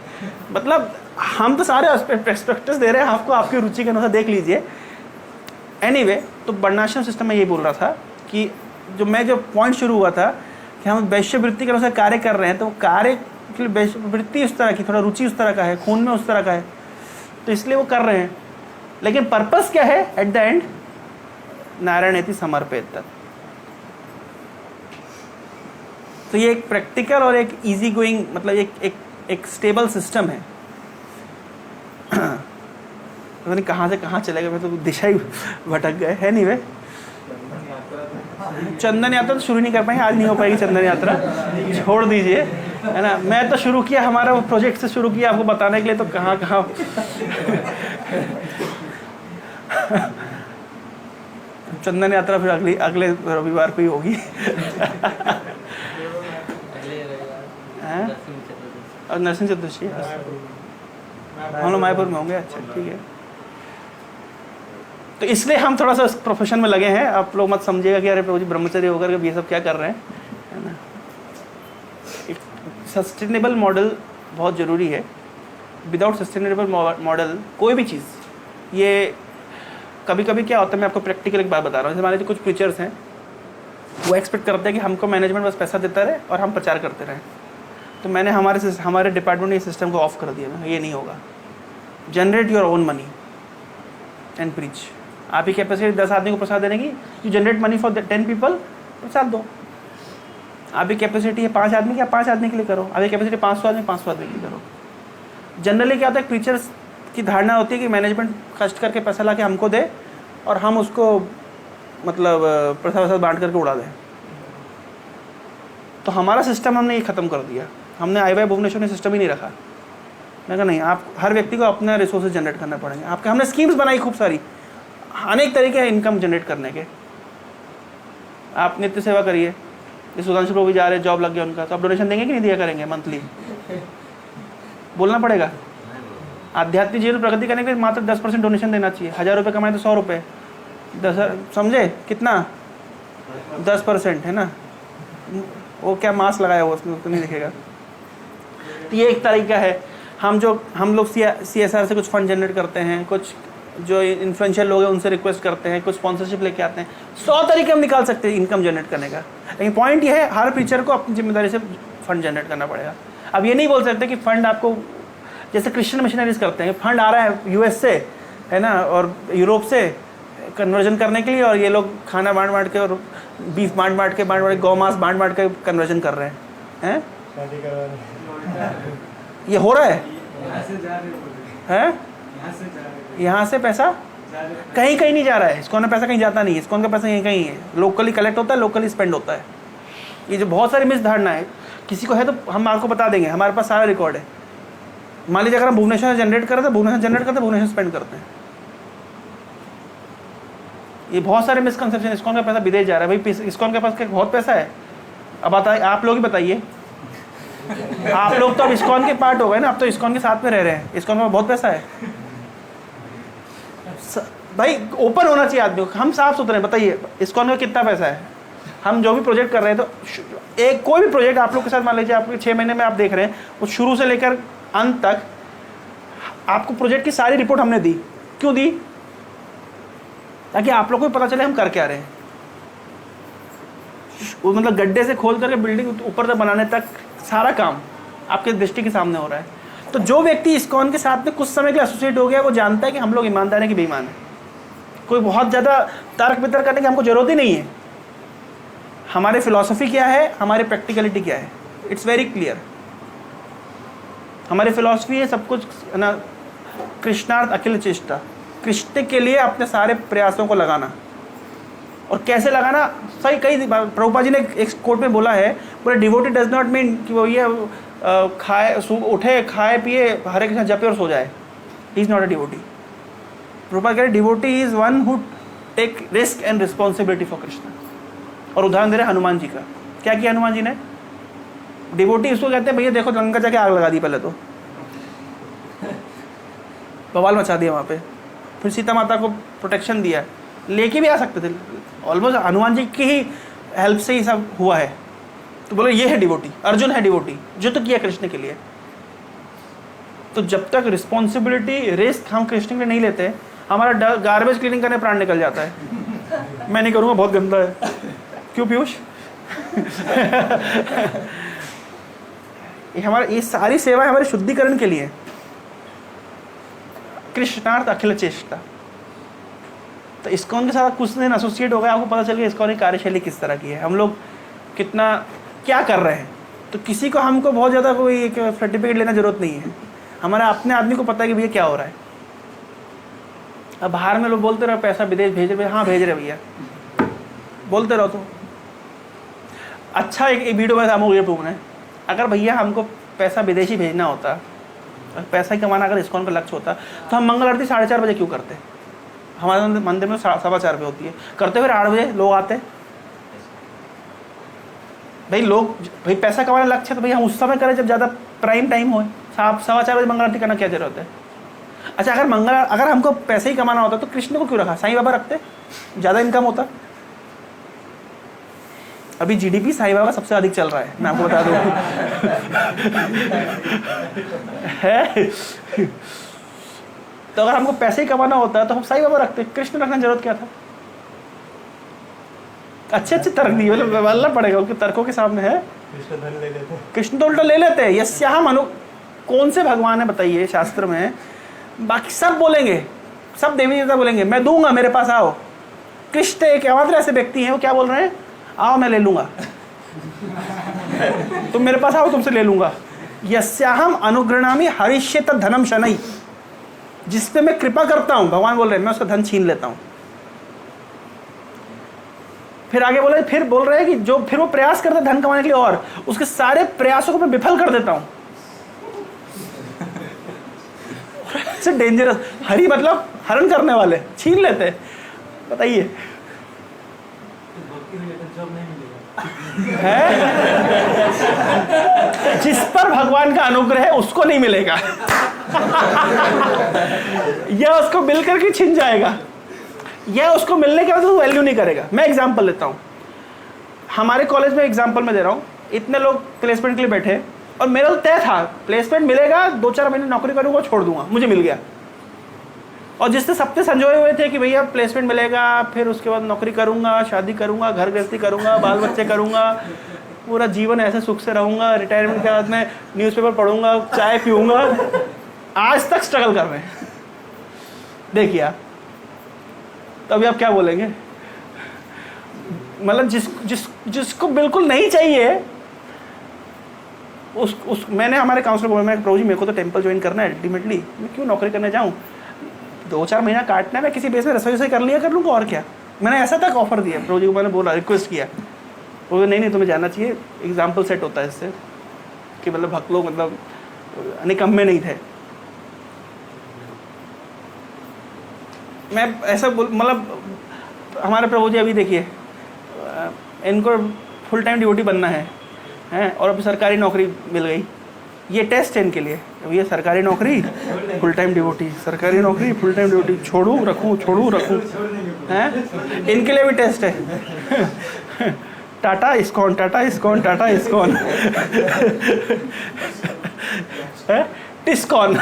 A: मतलब हम तो सारे एक्सपेक्टेस दे रहे हैं आपको, आपकी रुचि के अनुसार देख लीजिए। एनीवे, तो वर्णाश्रम सिस्टम में ये बोल रहा था कि जो पॉइंट शुरू हुआ था कि हम वैश्यवृत्ति के अनुसार कार्य कर रहे हैं, तो कार्य के लिए वैश्यवृत्ति उस तरह की, थोड़ा रुचि उस तरह का है, खून में उस तरह का है, तो इसलिए वो कर रहे हैं। लेकिन पर्पस क्या है एट द एंड? नारायणेति समर्पित। तो ये एक प्रैक्टिकल और एक इजी गोइंग, मतलब एक स्टेबल सिस्टम है। पता नहीं कहाँ से कहाँ चले गए, मैं तो दिशा ही भटक गए। है नहीं वे चंदन यात्रा तो शुरू नहीं कर पाएंगे, आज नहीं हो पाएगी चंदन यात्रा, छोड़ दीजिए, है ना। मैं तो शुरू किया, हमारा वो प्रोजेक्ट से शुरू किया आपको बताने के लिए, तो कहाँ कहाँ चंदन यात्रा फिर अगले रविवार को ही होगी। और नरसिंह चतुर्थी हम लोग मायापुर में होंगे। अच्छा, ठीक है। तो इसलिए हम थोड़ा सा प्रोफेशन में लगे हैं। आप लोग मत समझिएगा कि अरे प्रभु जी ब्रह्मचर्य होकर के ये सब क्या कर रहे हैं, है ना। एक सस्टेनेबल मॉडल बहुत ज़रूरी है। विदाउट सस्टेनेबल मॉडल कोई भी चीज़, ये कभी कभी क्या होता है, मैं आपको प्रैक्टिकल एक बात बता रहा हूँ। हमारे जो कुछ प्रीचर्स हैं वो एक्सपेक्ट करते हैं कि हमको मैनेजमेंट बस पैसा देता रहे और हम प्रचार करते रहें। तो मैंने हमारे डिपार्टमेंट ने इस सिस्टम को ऑफ कर दिया। मैं ये नहीं होगा। Generate your own money and preach. आप ही कैपेसिटी 10 आदमी को प्रसाद देने की, you generate money for 10 people, प्रसाद दो। आप ही कैपेसिटी है 5 आदमी की, आप 5 आदमी के लिए करो। आप ही कैपेसिटी 500 आदमी, 500 आदमी के लिए करो। जनरली क्या होता है, प्रीचर्स की धारणा होती है कि मैनेजमेंट कष्ट करके पैसा ला के हमको दे और हम उसको मतलब प्रसाद बांट करके उड़ा दें। तो हमारा सिस्टम हमने ये ख़त्म कर दिया। हमने IY भुवनेश्वर ने सिस्टम ही नहीं रखा। मैं कहा नहीं, आप हर व्यक्ति को अपना रिसोर्सेज जनरेट करना पड़ेंगे। आपके हमने स्कीम्स बनाई खूब सारी, अनेक तरीके हैं इनकम जनरेट करने के। आप नित्य सेवा करिए। ये सुधांशु प्रभु जा रहे, जॉब लग गया उनका, तो आप डोनेशन देंगे कि नहीं दिया करेंगे मंथली? बोलना पड़ेगा। आध्यात्मिक जीवन प्रगति करने के लिए मात्र 10% डोनेशन देना चाहिए। 1000 रुपये कमाए तो 100 रुपये, 10 समझे कितना? 10% है ना। वो क्या मास्क लगाया हुआ उसमें तो नहीं दिखेगा। तो ये एक तरीका है। हम लोग CSR से कुछ फंड जनरेट करते हैं, कुछ जो इन्फ्लुएंशियल लोग हैं उनसे रिक्वेस्ट करते हैं, कुछ स्पॉन्सरशिप लेके आते हैं। 100 तरीके हम निकाल सकते हैं इनकम जनरेट करने का। लेकिन पॉइंट ये है, हर टीचर को अपनी जिम्मेदारी से फंड जनरेट करना पड़ेगा। अब ये नहीं बोल सकते कि फंड आपको, जैसे क्रिश्चियन मिशनरीज करते हैं, फंड आ रहा है US से, है ना, और यूरोप से कन्वर्जन करने के लिए, और ये लोग खाना बांट के और बीफ बांट के गौ मांस बांट के कन्वर्जन कर रहे हैं।
B: शादी करवाने
A: ये हो रहा है
B: यहाँ से जा रहे हो,
A: हैं?
B: यहाँ से जा रहे हो,
A: यहाँ से पैसा
B: जा रहे हो।
A: कहीं कहीं नहीं जा रहा है। इस्कॉन में पैसा कहीं जाता नहीं है, इस्कॉन का पैसा यहीं कहीं है, लोकली कलेक्ट होता है, लोकली स्पेंड होता है। ये जो बहुत सारी मिस धारणा है, किसी को है तो हम आपको बता देंगे, हमारे पास सारा रिकॉर्ड है। मान लीजिए अगर हम भुवनेश्वर से जनरेट करते हैं, भुवनेश्वर स्पेंड करते हैं। ये बहुत सारे मिसकंसेप्शन, इस्कॉन का पैसा विदेश जा रहा है। भाई इस्कॉन के पास बहुत पैसा है। अब आप लोग ही बताइए, आप लोग तो अब इस्कॉन के पार्ट हो गए ना, अब तो इस्कॉन के साथ में रह रहे हैं, इस्कॉन में बहुत पैसा है। भाई ओपन होना चाहिए आदमी को, हम साफ सुथरे, बताइए इस्कॉन में कितना पैसा है। हम जो भी प्रोजेक्ट कर रहे हैं, तो एक कोई भी प्रोजेक्ट आप लोग के साथ मान लीजिए आपके 6 महीने में आप देख रहे हैं, वो शुरू से लेकर अंत तक आपको प्रोजेक्ट की सारी रिपोर्ट हमने दी। क्यों दी? ताकि आप लोग को पता चले हम कर क्या रहे हैं। वो मतलब गड्ढे से खोल करके बिल्डिंग ऊपर तक बनाने तक सारा काम आपके दृष्टि के सामने हो रहा है। तो जो व्यक्ति इस्कॉन के साथ में कुछ समय के लिए एसोसिएट हो गया, वो जानता है कि हम लोग ईमानदार हैं कि बेईमान है। कोई बहुत ज़्यादा तर्क वितर्क करने की हमको जरूरत ही नहीं है। हमारी फिलॉसफी क्या है, हमारी प्रैक्टिकलिटी क्या है, इट्स वेरी क्लियर। हमारी फिलॉसफी है सब कुछ ना, कृष्णार्थ अखिल चेष्टा, कृष्ण के लिए अपने सारे प्रयासों को लगाना। और कैसे लगाना, सही कई प्रभुपाद जी ने एक कोट में बोला है, पूरे डिवोटी डज नॉट मीन कि वो ये उठे खाए पिए हरे कृष्ण जपे और सो जाए। He is not a devotee. Prabhupada कह रहे devotee is one who take risk and responsibility for Krishna. और उदाहरण दे रहे हनुमान जी का। क्या किया हनुमान जी ने? डिवोटी इसको कहते हैं, भैया देखो लंका जाके आग लगा दी, पहले तो बवाल मचा दिया वहाँ पे, फिर सीता माता को प्रोटेक्शन दिया, लेके भी आ सकते थे। ऑलमोस्ट हनुमान जी की ही हेल्प से ही सब हुआ है। तो बोले ये है डिवोटी, अर्जुन है डिवोटी, जो तो किया कृष्ण के लिए। तो जब तक रिस्पॉन्सिबिलिटी रिस्क हम कृष्ण के लिए नहीं लेते, हमारा गार्बेज क्लीनिंग करने प्राण निकल जाता है। मैं नहीं करूँगा, बहुत गंदा है। क्यों पीयूष? ये सारी सेवा हमारे शुद्धिकरण के लिए। कृष्णार्थ अखिल चेष्टा। तो इस्कॉन के साथ कुछ दिन एसोसिएट हो गया, आपको पता चल गया इस्कॉन की कार्यशैली किस तरह की है, हम लोग कितना क्या कर रहे हैं। तो किसी को हमको बहुत ज़्यादा कोई एक सर्टिफिकेट लेना जरूरत नहीं है। हमारा अपने आदमी को पता है कि भैया क्या हो रहा है। अब बाहर में लोग बोलते रहो पैसा विदेश भेज रहे, हाँ भेज रहे भैया, बोलते रहो। तो अच्छा एक वीडियो में मुझे पूछना है, अगर भैया हमको पैसा विदेशी भेजना होता, पैसा ही कमाना अगर इस्कॉन का लक्ष्य होता, तो हम मंगल आरती 4:30 बजे क्यों करते? हमारे मंदिर में 4:15 पे होती है, करते फिर 8 बजे लोग आते। भाई पैसा कमाना लक्ष्य है तो भाई हम उस समय करें जब ज़्यादा प्राइम टाइम हो। 4:15 बजे मंगल आरती करना क्या जरूरत है? अच्छा अगर हमको पैसे ही कमाना होता तो कृष्ण को क्यों रखा? साईं बाबा रखते, ज़्यादा इनकम होता। अभी जीडीपी साईं बाबा सबसे अधिक चल रहा है, मैं आपको बता दूं। है तो अगर हमको पैसे ही कमाना होता है तो हम साईं बाबा रखते, कृष्ण रखने जरूरत क्या था? अच्छे तर्क दिए, बोलना पड़ेगा, उनके तर्कों के सामने है। कृष्ण तो उल्टा ले लेते हैं। यस्याहम कौन से भगवान है बताइए शास्त्र में? बाकी सब बोलेंगे, सब देवी देवता बोलेंगे मैं दूंगा, मेरे पास आओ। कृष्ण एक मात्र ऐसे व्यक्ति हैं, वो क्या बोल रहे हैं? आओ मैं ले लूंगा, तुम मेरे पास आओ, तुमसे ले लूंगा। यस्याहम अनुगृणामि हरिष्येत धनम शनै, जिस पे मैं कृपा करता हूं, भगवान बोल रहे हैं मैं उसका धन छीन लेता हूं। फिर आगे बोले, फिर बोल रहे हैं कि जो फिर वो प्रयास करता है धन कमाने के लिए, और उसके सारे प्रयासों को मैं विफल कर देता हूं। डेंजरस। हरि मतलब हरण करने वाले, छीन लेते। बताइए है? जिस पर भगवान का अनुग्रह है उसको नहीं मिलेगा, या उसको मिलकर के छिन जाएगा, या उसको मिलने के बाद वो वैल्यू नहीं करेगा। मैं एग्जांपल लेता हूँ, हमारे कॉलेज में एग्जांपल में दे रहा हूँ, इतने लोग प्लेसमेंट के लिए बैठे और मेरा तो तय था प्लेसमेंट मिलेगा, 2-4 महीने नौकरी करूँगा, छोड़ दूंगा, मुझे मिल गया। और जिससे सप्ते संजोए हुए थे कि भैया प्लेसमेंट मिलेगा, फिर उसके बाद नौकरी करूँगा, शादी करूँगा, घर गृहस्थी करूँगा, बाल बच्चे करूँगा, पूरा जीवन ऐसे सुख से रहूँगा, रिटायरमेंट के बाद में न्यूज़पेपर पढ़ूंगा, चाय पीऊँगा, आज तक स्ट्रगल कर रहे हैं। देखिए आप, तो अभी आप क्या बोलेंगे? मतलब जिसको बिल्कुल नहीं चाहिए मैंने हमारे काउंसलर को बोला, मैं प्रभु जी मेरे को तो टेम्पल ज्वाइन करना है अल्टीमेटली, मैं क्यों नौकरी करने जाऊँ, 2-4 महीना काटना है, मैं किसी बेस में रसोई से कर लिया कर लूँगा और क्या। मैंने ऐसा तक ऑफर दिया प्रभु जी को, मैंने बोला, रिक्वेस्ट किया, वो नहीं तुम्हें जाना चाहिए। एग्जाम्पल सेट होता है इससे कि मतलब भक्त लोग मतलब निकम्मे नहीं थे। मैं ऐसा मतलब हमारे प्रभु जी अभी देखिए इनको फुल टाइम डिवोटी बनना है और अभी सरकारी नौकरी मिल गई, ये टेस्ट है इनके लिए। अब ये सरकारी नौकरी फुल टाइम डिवोटी, सरकारी नौकरी फुल टाइम डिवोटी, छोड़ूं रखूं हैं, इनके लिए भी टेस्ट है। टाटा इस्कॉन टिस्कॉन।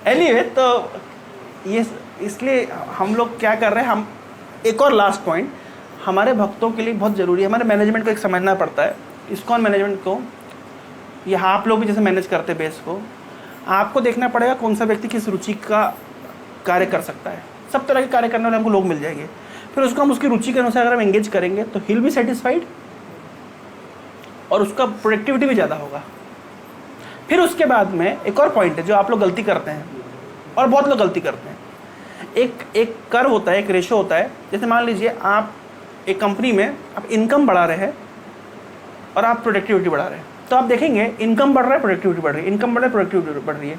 A: एनीवे तो ये इसलिए हम लोग क्या कर रहे हैं, हम एक और लास्ट पॉइंट हमारे भक्तों के लिए बहुत ज़रूरी है, हमारे मैनेजमेंट को एक समझना पड़ता है। इस्कॉन मैनेजमेंट को, यहाँ आप लोग भी जैसे मैनेज करते बेस को, आपको देखना पड़ेगा कौन सा व्यक्ति किस रुचि का कार्य कर सकता है। सब तरह के कार्य करने वाले हमको लोग मिल जाएंगे, फिर उसको हम उसकी रुचि के अनुसार अगर हम एंगेज करेंगे तो ही विल बी सेटिस्फाइड और उसका प्रोडक्टिविटी भी ज़्यादा होगा। फिर उसके बाद में एक और पॉइंट है जो आप लोग गलती करते हैं और बहुत लोग गलती करते हैं। एक कर्व होता है, एक रेशो होता है। जैसे मान लीजिए आप एक कंपनी में आप इनकम बढ़ा रहे हैं और आप प्रोडक्टिविटी बढ़ा रहे हैं, तो आप देखेंगे इनकम बढ़ रहा है, प्रोडक्टिविटी बढ़ रही है, इनकम बढ़ रहा है, प्रोडक्टिविटी बढ़ रही है।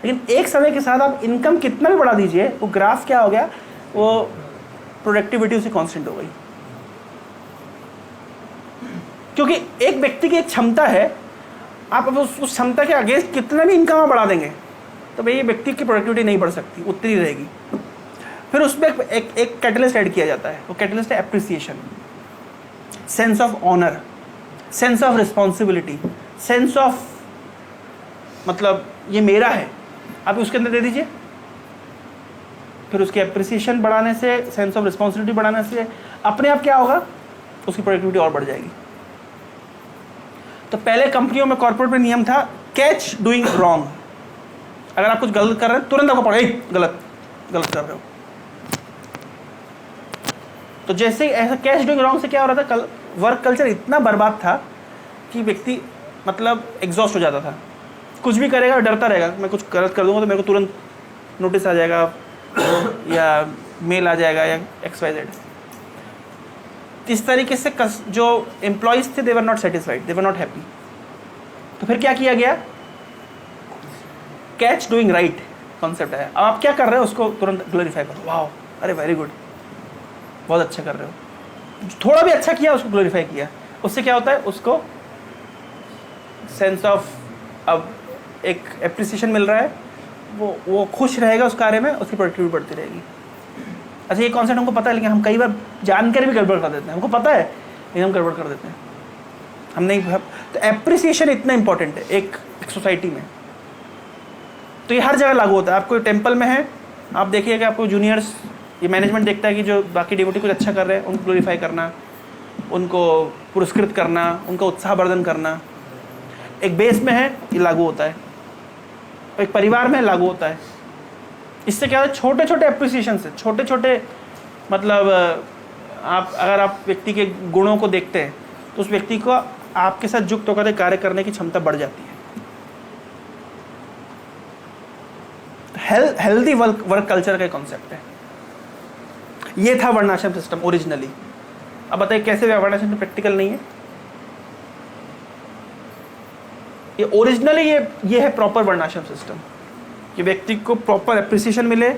A: लेकिन एक समय के साथ आप इनकम कितना भी बढ़ा दीजिए, वो ग्राफ क्या हो गया, वो प्रोडक्टिविटी उसे कांस्टेंट हो गई। क्योंकि एक व्यक्ति की एक क्षमता है, आप अब उस क्षमता के अगेंस्ट कितना भी इनकम बढ़ा देंगे तो भाई ये व्यक्ति की प्रोडक्टिविटी नहीं बढ़ सकती, उतनी ही रहेगी। फिर उसमें एक कैटलिस्ट ऐड किया जाता है, वो कैटलिस्ट है appreciation, sense of honour, sense of responsibility, sense of मतलब ये मेरा है, आप उसके अंदर दे दीजिए। फिर उसकी एप्रिसिएशन बढ़ाने से, सेंस ऑफ रिस्पॉन्सिबिलिटी बढ़ाने से अपने आप क्या होगा, उसकी प्रोडक्टिविटी और बढ़ जाएगी। तो पहले कंपनियों में कॉर्पोरेट में नियम था कैच डूइंग रॉन्ग। अगर आप कुछ गलत कर रहे हैं तुरंत आपको पड़े गलत कर रहे हो। तो जैसे ऐसा कैच डूइंग रॉन्ग से क्या हो रहा था, वर्क कल्चर इतना बर्बाद था कि व्यक्ति मतलब एग्जॉस्ट हो जाता था, कुछ भी करेगा और डरता रहेगा, मैं कुछ गलत कर दूंगा तो मेरे को तुरंत नोटिस आ जाएगा या मेल आ जाएगा या XYZ। इस तरीके से जो एम्प्लॉयज थे they were not satisfied, they were not happy. तो फिर क्या किया गया, कैच डूइंग राइट कॉन्सेप्ट है। अब आप क्या कर रहे हो, उसको तुरंत ग्लोरीफाई करो, वाह अरे वेरी गुड, बहुत अच्छा कर रहे हो। थोड़ा भी अच्छा किया उसको ग्लोरीफाई किया, उससे क्या होता है, उसको सेंस ऑफ अब एक एप्रिसिएशन मिल रहा है, वो खुश रहेगा उस कार्य में, उसकी प्रोडक्टिविटी बढ़ती रहेगी। अच्छा ये कॉन्सेप्ट हमको पता है, लेकिन हम कई बार जानकर भी गड़बड़ कर देते हैं। हमको पता है लेकिन हम गड़बड़ कर देते हैं, हम नहीं। तो एप्रिसिएशन इतना इंपॉर्टेंट है एक सोसाइटी में। तो ये हर जगह लागू होता है। आपको टेम्पल में है, आप देखिए कि आपको जूनियर्स, ये मैनेजमेंट देखता है कि जो बाकी डिवोटी कुछ अच्छा कर रहे हैं उनको ग्लोरीफाई करना, उनको पुरस्कृत करना, उनका उत्साहवर्धन करना। एक बेस में है ये लागू होता है, एक परिवार में लागू होता है। इससे क्या होता है, छोटे छोटे एप्रिसिएशन से, छोटे छोटे मतलब आप अगर आप व्यक्ति के गुणों को देखते हैं तो उस व्यक्ति को आपके साथ युक्त होकर कार्य करने की क्षमता बढ़ जाती है। हेल्दी वर्क कल्चर का कॉन्सेप्ट है। ये था वर्णाश्रम सिस्टम ओरिजिनली। अब बताइए कैसे वर्णाश्रम प्रैक्टिकल नहीं है। ये ओरिजिनली ये है प्रॉपर वर्णाश्रम सिस्टम, कि व्यक्ति को प्रॉपर एप्रिसिएशन मिले,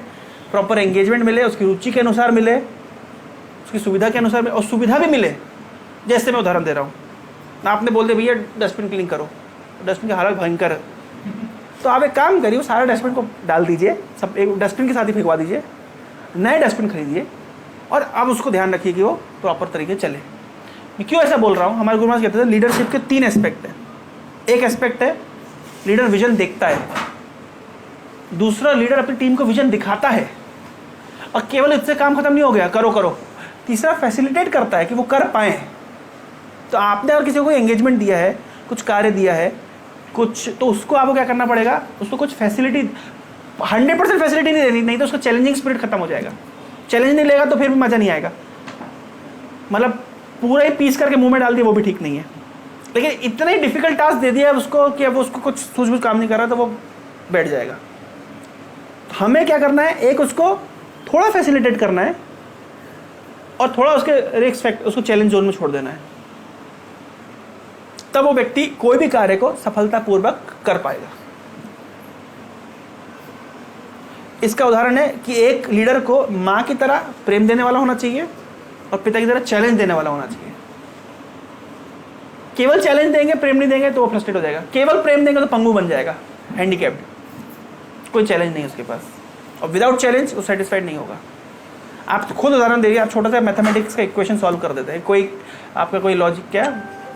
A: प्रॉपर एंगेजमेंट मिले, उसकी रुचि के अनुसार मिले, उसकी सुविधा के अनुसार मिले, और सुविधा भी मिले। जैसे मैं उदाहरण दे रहा हूँ, आपने बोल दिया भैया डस्टबिन क्लीन करो, डस्टबिन की हालत भयंकर है, तो आप एक काम करिए, सारा डस्टबिन को डाल दीजिए, सब एक डस्टबिन के साथ ही फेंकवा दीजिए, नए डस्टबिन खरीदिए, और अब उसको ध्यान रखिए कि वो प्रॉपर तरीके से चले। मैं क्यों ऐसा बोल रहा हूँ, हमारे गुरु महाराज कहते थे लीडरशिप के 3 एस्पेक्ट हैं। एक एस्पेक्ट है लीडर विजन देखता है, दूसरा लीडर अपनी टीम को विजन दिखाता है, और केवल इससे काम खत्म नहीं हो गया, करो करो, तीसरा फैसिलिटेट करता है कि वो कर पाएँ। तो आपने अगर किसी को एंगेजमेंट दिया है, कुछ कार्य दिया है, कुछ, तो उसको आपको क्या करना पड़ेगा, उसको कुछ फैसिलिटी, 100% फैसिलिटी नहीं देनी, नहीं तो उसका चैलेंजिंग स्पिरिट खत्म हो जाएगा। चैलेंज नहीं लेगा तो फिर भी मज़ा नहीं आएगा। मतलब पूरा ही पीस करके मुंह में डाल दिया वो भी ठीक नहीं है, लेकिन इतना ही डिफिकल्ट टास्क दे दिया है उसको कि अब उसको कुछ सूझबूझ काम नहीं कर रहा तो वो बैठ जाएगा। हमें क्या करना है, एक उसको थोड़ा फैसिलिटेट करना है और थोड़ा उसके रिस्क उसको चैलेंज जोन में छोड़ देना है, तब वो व्यक्ति कोई भी कार्य को सफलतापूर्वक कर पाएगा। इसका उदाहरण है कि एक लीडर को माँ की तरह प्रेम देने वाला होना चाहिए और पिता की तरह चैलेंज देने वाला होना चाहिए। केवल चैलेंज देंगे, प्रेम नहीं देंगे तो वो फ्रस्ट्रेट हो जाएगा। केवल प्रेम देंगे तो पंगु बन जाएगा, हैंडीकैप्ड, कोई चैलेंज नहीं है उसके पास, और विदाउट चैलेंज वो सेटिस्फाइड नहीं होगा। आप खुद उदाहरण दे रही है, आप छोटा सा मैथमेटिक्स का इक्वेशन सॉल्व कर देते हैं, कोई आपका कोई लॉजिक क्या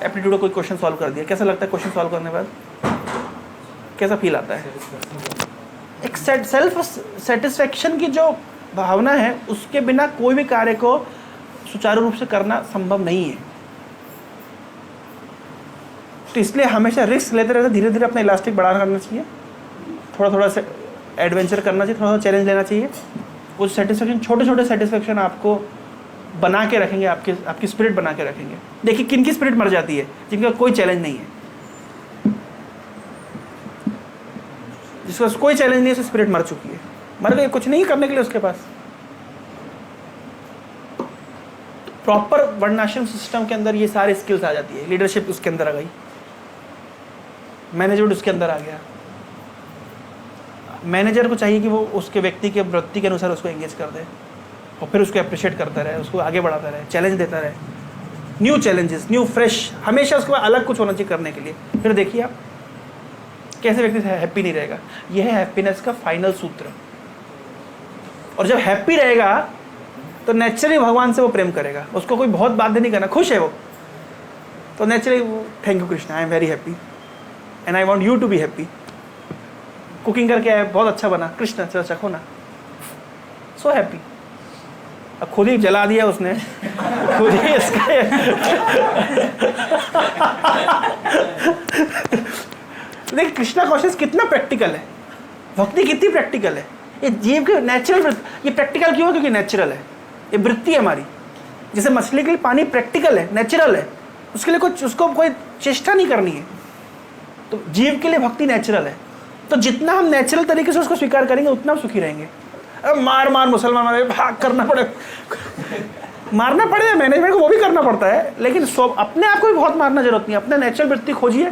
A: एप्टीट्यूड का कोई क्वेश्चन सॉल्व कर दिया, कैसा लगता है क्वेश्चन सॉल्व करने के बाद, कैसा फील आता है? एक सेल्फ सेटिस्फेक्शन की जो भावना है, उसके बिना कोई भी कार्य को सुचारू रूप से करना संभव नहीं है। तो इसलिए हमेशा रिस्क लेते रहते, धीरे धीरे अपना इलास्टिक बढ़ाना करना चाहिए, थोड़ा थोड़ा से एडवेंचर करना चाहिए, थोड़ा सा चैलेंज लेना चाहिए। कुछ सेटिस्फेक्शन, छोटे छोटे सेटिस्फेक्शन आपको बना के रखेंगे, आपकी स्पिरिट बना के रखेंगे। देखिए किन की स्पिरिट मर जाती है, जिनका कोई चैलेंज नहीं है, जिसका कोई चैलेंज नहीं है, स्पिरिट मर चुकी है, मर गई, कुछ नहीं करने के लिए उसके पास। प्रॉपर वर्णाश्रम सिस्टम के अंदर ये सारी स्किल्स आ जाती है। लीडरशिप उसके अंदर आ गई, मैनेजमेंट उसके अंदर आ गया। मैनेजर को चाहिए कि वो उसके व्यक्ति के वृत्ति के अनुसार उसको एंगेज कर दे और फिर उसको अप्रिशिएट करता रहे, उसको आगे बढ़ाता रहे, चैलेंज देता रहे, न्यू चैलेंजेस, न्यू फ्रेश, हमेशा उसके बाद अलग कुछ होना चाहिए करने के लिए। फिर देखिए आप कैसे व्यक्ति हैप्पी नहीं रहेगा। यह है हैप्पीनेस का फाइनल सूत्र। और जब हैप्पी रहेगा तो नेचुरली भगवान से वो प्रेम करेगा, उसको कोई बहुत बाध्य नहीं करना, खुश है वो तो naturally thank you Krishna, I am very happy and I want you to be happy. Cooking करके आया, बहुत अच्छा बना, कृष्णा चलो चखो ना, सो हैप्पी। अब खुद ही जला दिया उसने, खुद ही इसका देखिए कृष्णा कॉन्शियस कितना प्रैक्टिकल है, भक्ति कितनी प्रैक्टिकल है। ये जीव के नेचुरल, ये प्रैक्टिकल क्यों है? क्योंकि नेचुरल है, ये वृत्ति है हमारी। जैसे मछली के लिए पानी प्रैक्टिकल है, नेचुरल है, उसके लिए कुछ, उसको कोई चेष्टा नहीं करनी है। तो जीव के लिए भक्ति नेचुरल है। तो जितना हम नेचुरल तरीके से उसको स्वीकार करेंगे उतना हम सुखी रहेंगे। अब मार मुसलमान वाले भाग करना पड़े, मारना पड़ेगा, मैनेजमेंट को वो भी करना पड़ता है, लेकिन अपने आप को भी बहुत मारना जरूरत नहीं है। अपने नेचुरल वृत्ति खोजिए,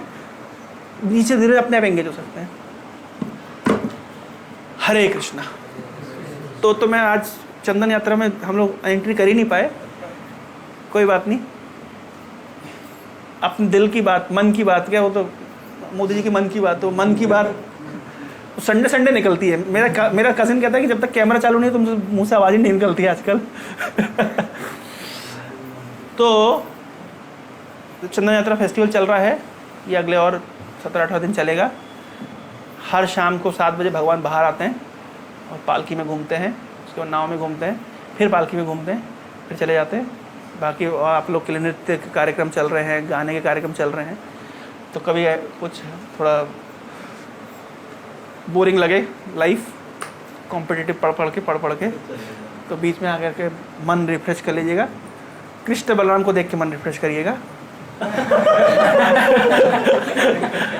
A: नीचे धीरे अपने आप एंगेज हो सकते हैं। हरे कृष्णा। तो मैं आज चंदन यात्रा में हम लोग एंट्री कर ही नहीं पाए, कोई बात नहीं। अपने दिल की बात, मन की बात, क्या वो तो मोदी जी की मन की बात, तो मन की बात संडे निकलती है। मेरा कजिन कहता है कि जब तक कैमरा चालू नहीं है तुम मुंह से आवाज़ ही नहीं निकलती है आजकल। तो चंदन यात्रा फेस्टिवल चल रहा है, ये अगले और 17-18 दिन चलेगा। हर शाम को 7 बजे भगवान बाहर आते हैं और पालकी में घूमते हैं, उसके बाद नाव में घूमते हैं, फिर पालकी में घूमते हैं, फिर चले जाते हैं। बाकी आप लोग के लिए नृत्य के कार्यक्रम चल रहे हैं, गाने के कार्यक्रम चल रहे हैं। तो कभी कुछ थोड़ा बोरिंग लगे लाइफ, कॉम्पिटिटिव पढ़ पढ़ के, तो बीच में आकर के मन रिफ्रेश कर लीजिएगा। कृष्ण बलराम को देख के मन रिफ्रेश करिएगा।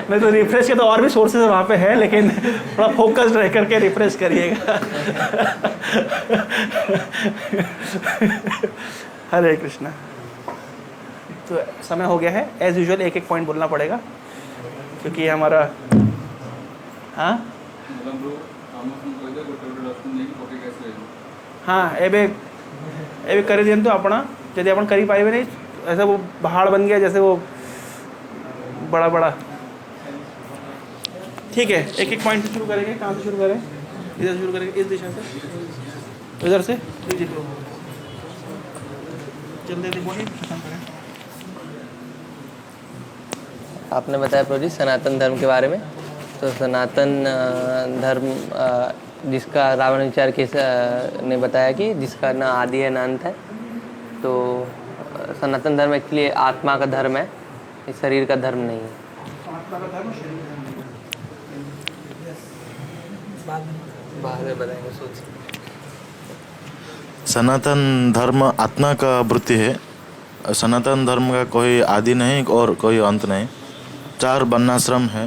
A: नहीं तो रिफ्रेश के तो और भी सोर्सेज वहाँ पे है, लेकिन थोड़ा फोकस्ड रह करके रिफ्रेश करिएगा। हरे कृष्णा। तो समय हो गया है, एज यूजुअल एक पॉइंट बोलना पड़ेगा क्योंकि हमारा हाँ एबे कर दिए तो अपना यदि अपन करी पाए नहीं, ऐसा वो पहाड़ बन गया जैसे वो बड़ा। ठीक है, एक पॉइंट से शुरू करेंगे। कहाँ से शुरू करें? इधर शुरू करेंगे, इस दिशा से, इधर से जल्दी बोलिए, खत्म करें।
C: आपने बताया प्रभु जी सनातन धर्म के बारे में। तो सनातन धर्म जिसका रावण विचार के ने बताया कि जिसका ना आदि है ना अंत है। तो सनातन धर्म एक्चुअली आत्मा का धर्म है, इस शरीर का धर्म नहीं है। बाद में बताएंगे सोच।
D: सनातन धर्म आत्मा का वृत्ति है। सनातन धर्म का कोई आदि नहीं और कोई अंत नहीं। 4 वर्णाश्रम है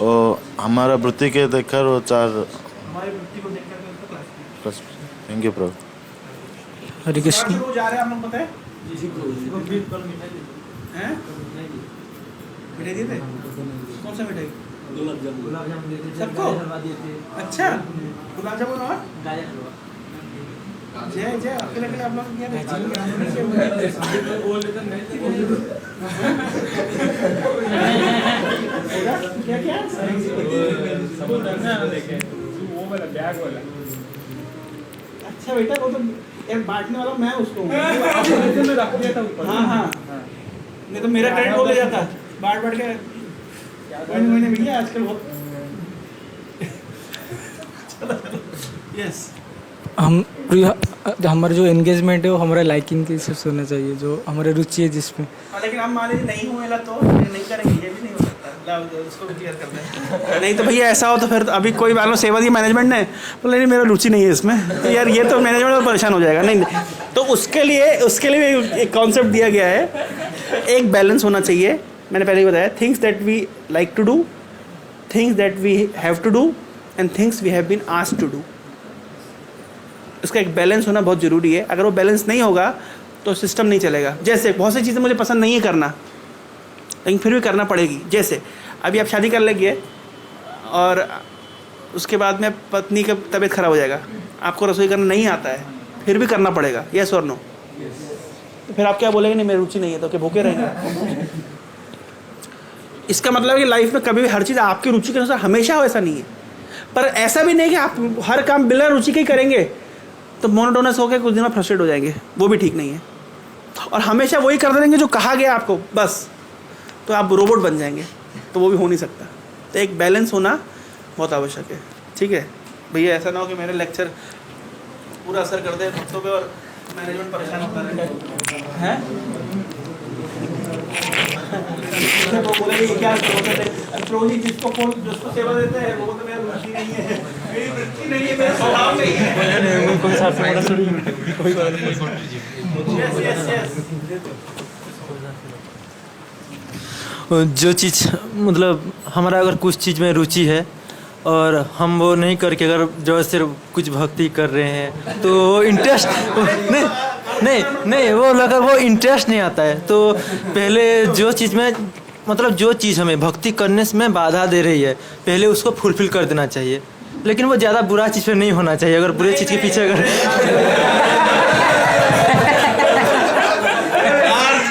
D: और हमारा वृत्ति के देखकर वो 4।
A: हमारी वृत्ति को देखकर
D: थैंक यू प्रभु।
E: हरे कृष्ण।
A: वो जा रहे हैं आप लोग, पता है? हैं? मिठाई दिए थे? कौन सा मिठाई?
B: गुलाब जामुन देते थे,
A: सबको?
B: गाजर हलवा देते।
A: अच्छा, गुलाब जामुन और
B: गाजर हलवा।
A: जय जय अकेले अकेले आप लोग क्या क्या अच्छा बेटा, वो तो एक बांटने वाला मैं उसको रख दिया था। हाँ हाँ, नहीं तो मेरा क्रेडिट वो ले जाता बांट बांट के। मैंने भैया आजकल बहुत यस
E: हमारा जो एंगेजमेंट है वो हमारे लाइकिंग के हिसाब से होना चाहिए, जो हमारे रुचि है जिसमें।
A: लेकिन हम मान लीजिए नहीं हुएला तो नहीं करेंगे, ये भी नहीं हो सकता। उसको भी क्लियर कर दें। नहीं तो भैया ऐसा हो तो फिर अभी कोई मान लो सेवा दी मैनेजमेंट ने, बोले नहीं मेरा रुचि नहीं है इसमें, तो यार ये तो मैनेजमेंट और परेशान हो जाएगा। नहीं तो उसके लिए एक कॉन्सेप्ट दिया गया है, एक बैलेंस होना चाहिए। मैंने पहले ही बताया, things that we like to do, things that we have to do and things we have been asked to do. इसका एक बैलेंस होना बहुत ज़रूरी है। अगर वो बैलेंस नहीं होगा तो सिस्टम नहीं चलेगा। जैसे बहुत सी चीज़ें मुझे पसंद नहीं है करना, लेकिन फिर भी करना पड़ेगी। जैसे अभी आप शादी कर लेंगे और उसके बाद में पत्नी का तबीयत खराब हो जाएगा, आपको रसोई करना नहीं आता है, फिर भी करना पड़ेगा, यस और नो? तो फिर आप क्या बोलेंगे, नहीं मेरी रुचि नहीं है, तो क्या भूखे रहेंगे? इसका मतलब है कि लाइफ में कभी भी हर चीज़ आपकी रुचि के अनुसार हमेशा हो, ऐसा नहीं है। पर ऐसा भी नहीं कि आप हर काम बिना रुचि के ही करेंगे तो मोनोटोनस होकर कुछ दिन में फ्रस्ट्रेट हो जाएंगे, वो भी ठीक नहीं है। और हमेशा वही कर देंगे जो कहा गया आपको बस, तो आप रोबोट बन जाएंगे, तो वो भी हो नहीं सकता। तो एक बैलेंस होना बहुत आवश्यक है, ठीक है भैया? ऐसा ना हो कि मेरे लेक्चर पूरा असर कर दे भक्तों पे और मैनेजमेंट परेशान होता रहे हैं। वो बोलेंगे क्या जिसको सेवा देते हैं वो तो मेरी रुचि नहीं है, मेरी वृत्ति नहीं है, मेरा स्वभाव नहीं है। कोई बात नहीं। Yes yes yes.
F: जो चीज़ मतलब हमारा अगर कुछ चीज़ में रुचि है और हम वो नहीं करके अगर जो सिर्फ कुछ भक्ति कर रहे हैं तो वो इंटरेस्ट नहीं वो लगा वो इंटरेस्ट नहीं आता है। तो पहले जो चीज़ में मतलब जो चीज़ हमें भक्ति करने में बाधा दे रही है पहले उसको फुलफिल कर देना चाहिए, लेकिन वो ज़्यादा बुरा चीज़ पे नहीं होना चाहिए। अगर बुरे चीज़ के पीछे अगर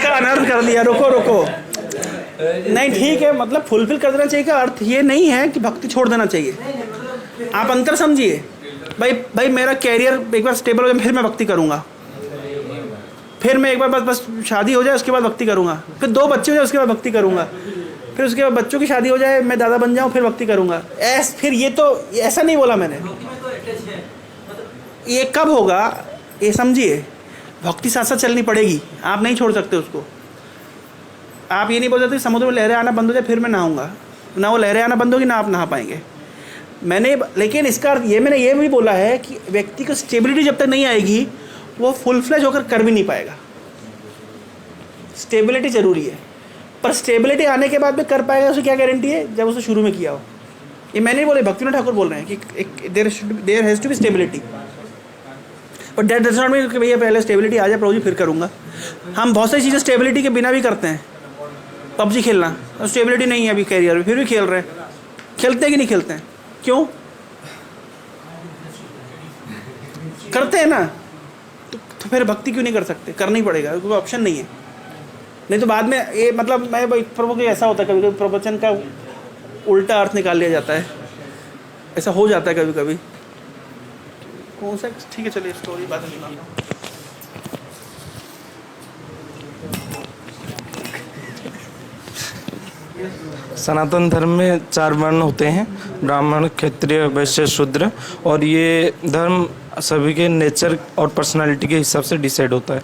A: का अनर्थ कर दिया, रोको नहीं ठीक है, मतलब फुलफिल कर देना चाहिए का अर्थ ये नहीं है कि भक्ति छोड़ देना चाहिए। आप अंतर समझिए। भाई मेरा कैरियर एक बार स्टेबल हो जाए फिर मैं भक्ति करूँगा, फिर मैं एक बार बस शादी हो जाए उसके बाद भक्ति करूँगा, फिर 2 बच्चे हो जाए उसके बाद भक्ति करूँगा, फिर उसके बाद बच्चों की शादी हो जाए मैं दादा बन जाऊँ फिर भक्ति करूँगा। फिर ये तो ऐसा नहीं बोला मैंने। ये कब होगा ये समझिए। भक्ति साथ साथ चलनी पड़ेगी, आप नहीं छोड़ सकते उसको। आप ये नहीं बोल सकते समुद्र में लहरें आना बंद हो जाए फिर मैं नहाऊंगा, ना वो लहरें आना बंद होगी ना आप नहा पाएंगे। लेकिन इसका अर्थ मैंने ये भी बोला है कि व्यक्ति को स्टेबिलिटी जब तक नहीं आएगी वो फुल फ्लेज होकर कर भी नहीं पाएगा। स्टेबिलिटी ज़रूरी है, पर स्टेबिलिटी आने के बाद में कर पाएगा उसे क्या गारंटी है जब उसे शुरू में किया हो। ये मैंने नहीं बोले, भक्तिनाथ ठाकुर बोल रहे हैं कि there has to be stability, but that does not mean कि भैया पहले स्टेबिलिटी आ जाए प्रभु जी फिर करूँगा। हम बहुत सारी चीज़ें स्टेबिलिटी के बिना भी करते हैं। पबजी खेलना स्टेबिलिटी नहीं है अभी कैरियर में, फिर भी खेल रहे हैं। खेलते हैं कि नहीं खेलते हैं? क्यों करते हैं ना? तो फिर भक्ति क्यों नहीं कर सकते? करना ही पड़ेगा, कोई ऑप्शन नहीं है। नहीं तो बाद में ये मतलब मैं प्रभु के ऐसा होता है कभी कभी प्रवचन का उल्टा अर्थ निकाल लिया जाता है, ऐसा हो जाता है कभी कभी। कौन सा ठीक है चलिए स्टोरी बात सुनाता हूँ।
E: सनातन धर्म में 4 वर्ण होते हैं, ब्राह्मण, क्षत्रिय, वैश्य, शूद्र, और ये धर्म सभी के नेचर और पर्सनालिटी के हिसाब से डिसाइड होता है,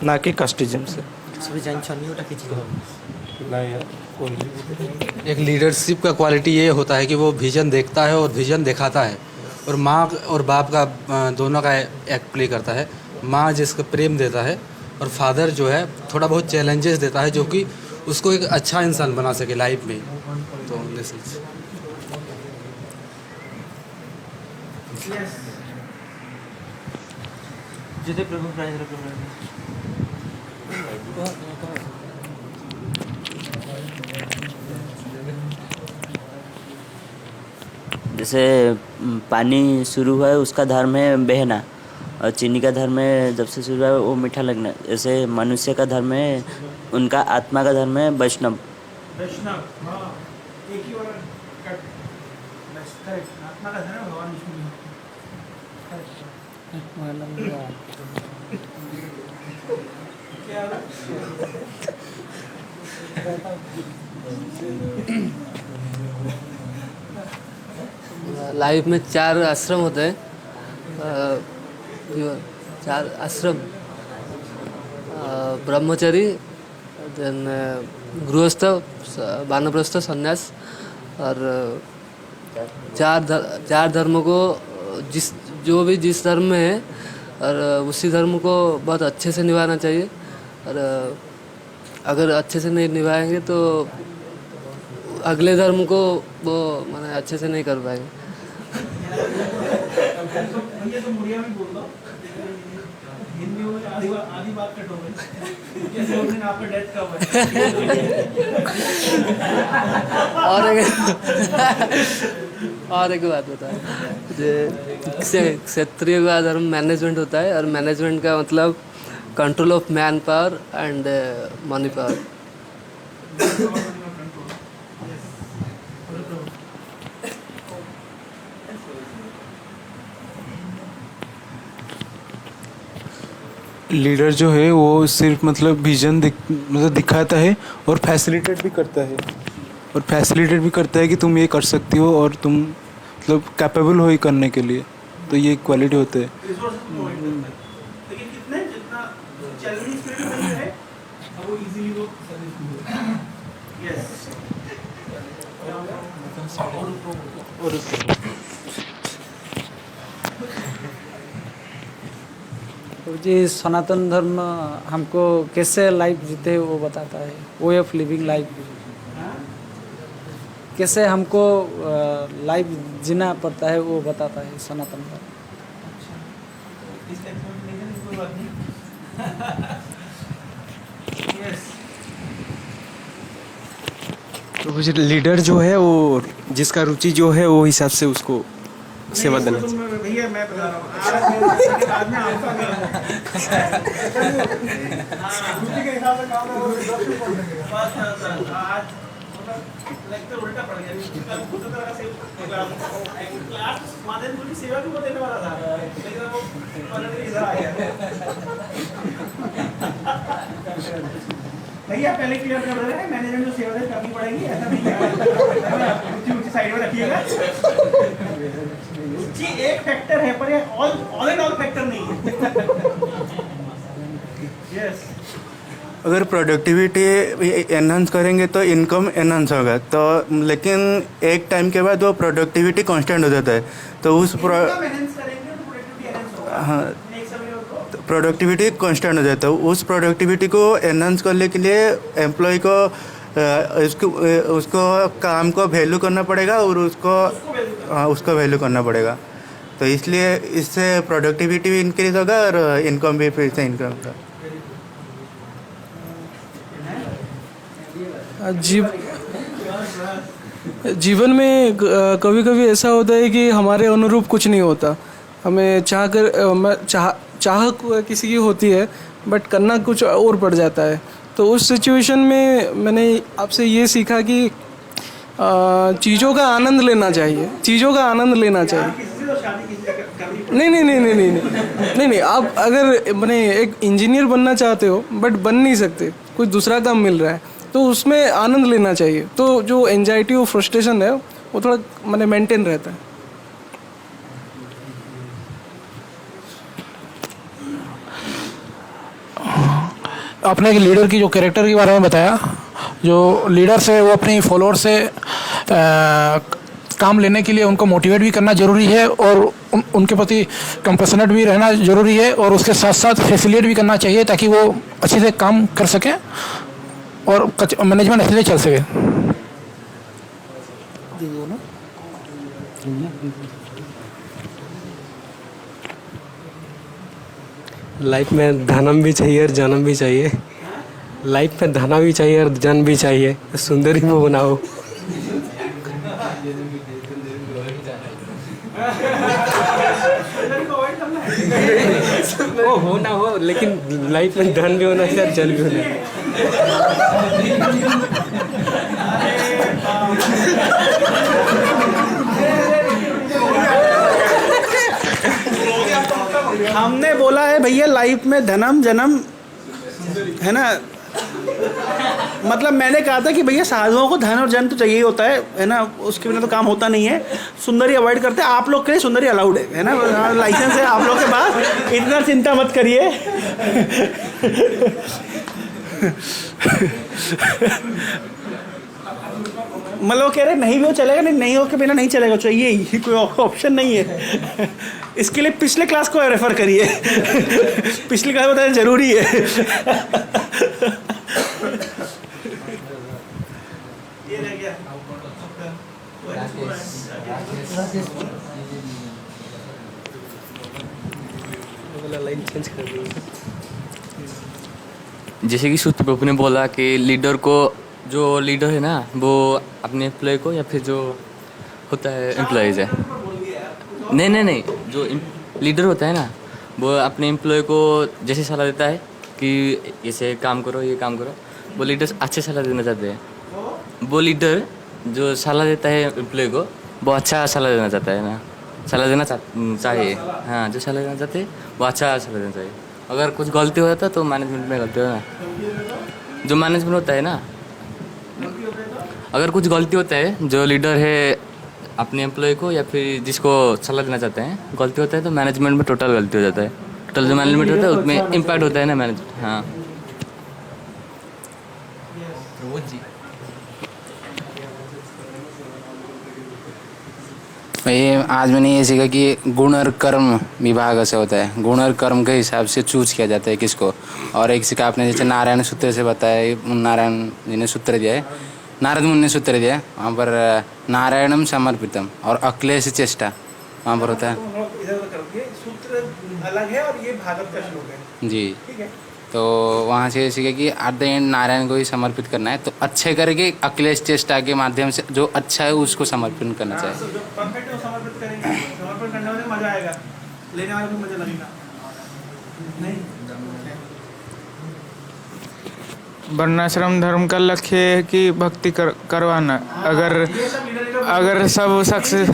E: ना कि कास्टिज्म से।
B: एक लीडरशिप का क्वालिटी ये होता है कि वो विजन देखता है और विजन दिखाता है, और माँ और बाप का दोनों का एक्ट प्ले करता है। माँ जिसका प्रेम देता है, और फादर जो है थोड़ा बहुत चैलेंजेस देता है जो कि उसको एक अच्छा इंसान बना सके लाइफ में। तो दिस इज
F: जितने प्रभु प्राइज रखो
G: जैसे पानी शुरू हुआ है उसका धर्म है बहना, और चीनी का धर्म है जब से शुरू हुआ है वो मीठा लगना। जैसे मनुष्य का धर्म है, उनका आत्मा का धर्म है वैष्णव।
A: वैष्णव, हाँ, एक ही वर्ड कट, बस करेक्ट। आत्मा का धर्म भगवान विष्णु। क्या
H: लाइफ में 4 आश्रम होते हैं, 4 आश्रम, ब्रह्मचरी, देन गृहस्थ, वानप्रस्थ, संन्यास। और 4 धर्मों को जिस धर्म में है और उसी धर्म को बहुत अच्छे से निभाना चाहिए। और अगर अच्छे से नहीं निभाएंगे तो अगले धर्म को वो माने अच्छे से नहीं कर पाएंगे।
A: ये तो मुड़िया में बोल दो, हिंदी में आधी बात कट हो गई। जैसे उस दिन आपका डेथ कब है?
H: और एक बात बता, क्षत्रिय का धर्म मैनेजमेंट होता है, और मैनेजमेंट का मतलब control of man power and money power.
I: Leader जो है वो सिर्फ मतलब विजन मतलब दिखाता है और फैसिलिटेट भी करता है, कि तुम ये कर सकती हो और तुम मतलब कैपेबल हो ही करने के लिए। तो ये क्वालिटी होते हैं।
A: लेकिन कितने जितना चैलेंजिंग स्पिरिट में है वो इजीली वो यस।
J: तो जी सनातन धर्म हमको कैसे लाइफ जीते वो बताता है, वे ऑफ लिविंग लाइफ, कैसे हमको लाइफ जीना पड़ता है वो बताता है सनातन धर्म।
E: तो कुछ लीडर जो है वो जिसका रुचि जो है वो हिसाब से उसको सेवा देना चाहिए।
A: भैया मैं बता रहा हूँ आज बाद में आपका रुचि के हिसाब से काम आज लेक्चर उल्टा पड़ गया। कल दूसरी तरह का क्लास माध्यम पूरी सेवा भी वो देने वाला था, लेकिन वो पलट इधर आ गया। भैया पहले क्लियर कर रहे हैं, मैनेजमेंट जो सेवा दे करनी पड़ेगी, ऐसा नहीं है। ऊंची साइड में रखिएगा जी, एक फैक्टर है पर ये ऑल एंड ऑल फैक्टर नहीं है। यस,
K: अगर प्रोडक्टिविटी एनहांस करेंगे तो इनकम एनहांस होगा, तो लेकिन एक टाइम के बाद वो प्रोडक्टिविटी कांस्टेंट हो जाता है। तो उस हाँ प्रोडक्टिविटी कांस्टेंट हो जाता है। उस प्रोडक्टिविटी को एनहांस करने के लिए एम्प्लॉय को उसको काम को वैल्यू करना पड़ेगा और उसको वैल्यू करना पड़ेगा। तो इसलिए इससे प्रोडक्टिविटी भी इंक्रीज होगा और इनकम भी फिर से इनकम होगा।
L: जीवन में कभी कभी ऐसा होता है कि हमारे अनुरूप कुछ नहीं होता। हमें चाह किसी की होती है बट करना कुछ और पड़ जाता है। तो उस सिचुएशन में मैंने आपसे ये सीखा कि चीज़ों का आनंद लेना चाहिए, नहीं। आप अगर मैंने एक इंजीनियर बनना चाहते हो बट बन नहीं सकते, कुछ दूसरा काम मिल रहा है, तो उसमें आनंद लेना चाहिए। तो जो एंजाइटी और फ्रस्ट्रेशन है वो थोड़ा मैंने मेंटेन रहता है।
M: आपने एक लीडर की जो कैरेक्टर के बारे में बताया, जो लीडर्स है वो अपनी फॉलोअर से काम लेने के लिए उनको मोटिवेट भी करना ज़रूरी है और उनके प्रति कंपैशनेट भी रहना ज़रूरी है और उसके साथ साथ फैसिलिटेट भी करना चाहिए ताकि वो अच्छे से काम कर सकें और मैनेजमेंट अच्छे से चल सके।
B: लाइफ में धनम भी चाहिए और जन्म भी चाहिए। लाइफ में धना भी चाहिए और जन्म भी चाहिए। सुंदरी में बनाओ। वो हो ना हो, लेकिन लाइफ में धन भी होना चाहिए और जल भी होना चाहिए।
A: हमने बोला है भैया लाइफ में धनम जन्म है ना, मतलब मैंने कहा था कि भैया साधुओं को धन और जन तो चाहिए होता है ना, उसके बिना तो काम होता नहीं है। सुंदरी अवॉइड करते हैं, आप लोग के लिए सुंदरी अलाउड है ना, लाइसेंस है आप लोग के पास, इतना चिंता मत करिए। मतलब कह रहे नहीं भी हो चलेगा, नहीं हो के बिना नहीं चलेगा, चाहिए ही, कोई ऑप्शन नहीं है। इसके लिए पिछले क्लास को रेफर करिए। पिछले क्लास बताना जरूरी है। ये रह गया
B: लाइन चेंज कर दी।
N: जैसे कि सूत्र प्रभु ने बोला कि लीडर को, जो लीडर है ना वो अपने एम्प्लॉय को या फिर जो होता है एम्प्लॉयज़ है, नहीं, जो लीडर होता है ना वो अपने एम्प्लॉय को जैसे सलाह देता है कि इसे काम करो, ये काम करो, वो लीडर अच्छे सलाह देना चाहते हैं। वो लीडर जो सलाह देता है एम्प्लॉय को वो अच्छा सलाह देना चाहता है ना, सलाह देना चाहिए। हाँ, जो सलाह देना चाहते हैं वो अच्छा सलाह देना चाहिए। अगर कुछ गलती हो जाता है तो मैनेजमेंट में गलती हो ना, जो मैनेजमेंट होता है ना, अगर कुछ गलती होता है जो लीडर है अपने एम्प्लॉय को या फिर जिसको सलाह देना चाहते हैं गलती होता है तो मैनेजमेंट में टोटल गलती हो जाता है। टोटल जो मैनेजमेंट होता है उसमें इम्पैक्ट होता है ना मैनेजमेंट। हाँ
O: ये आज मैंने ये सीखा कि गुण और कर्म विभाग ऐसे होता है। गुण और कर्म के हिसाब से चूज किया जाता है किसको। और एक सीखा आपने जैसे नारायण सूत्र से बताया, नारायण जी ने सूत्र दिया है, नारद मुनि ने सूत्र दिया है, वहाँ पर नारायणम समर्पितम और अक्लेश चेष्टा वहाँ पर होता है।
A: सूत्र अलग है और ये भागवत का श्लोक है
O: जी।
A: ठीक है।
O: तो वहाँ से सीखे कि एट द एंड नारायण को ही समर्पित करना है, तो अच्छे करके अखिलेश चेष्टा के माध्यम से जो अच्छा है उसको समर्पण करना चाहिए।
A: परफेक्ट है वो समर्पित करेंगे, समर्पण करने में मजा आएगा, लेने वाले को मजा लगेगा नहीं।
P: वर्णाश्रम धर्म का लक्ष्य है कि भक्ति करवाना। अगर सब सक्सेस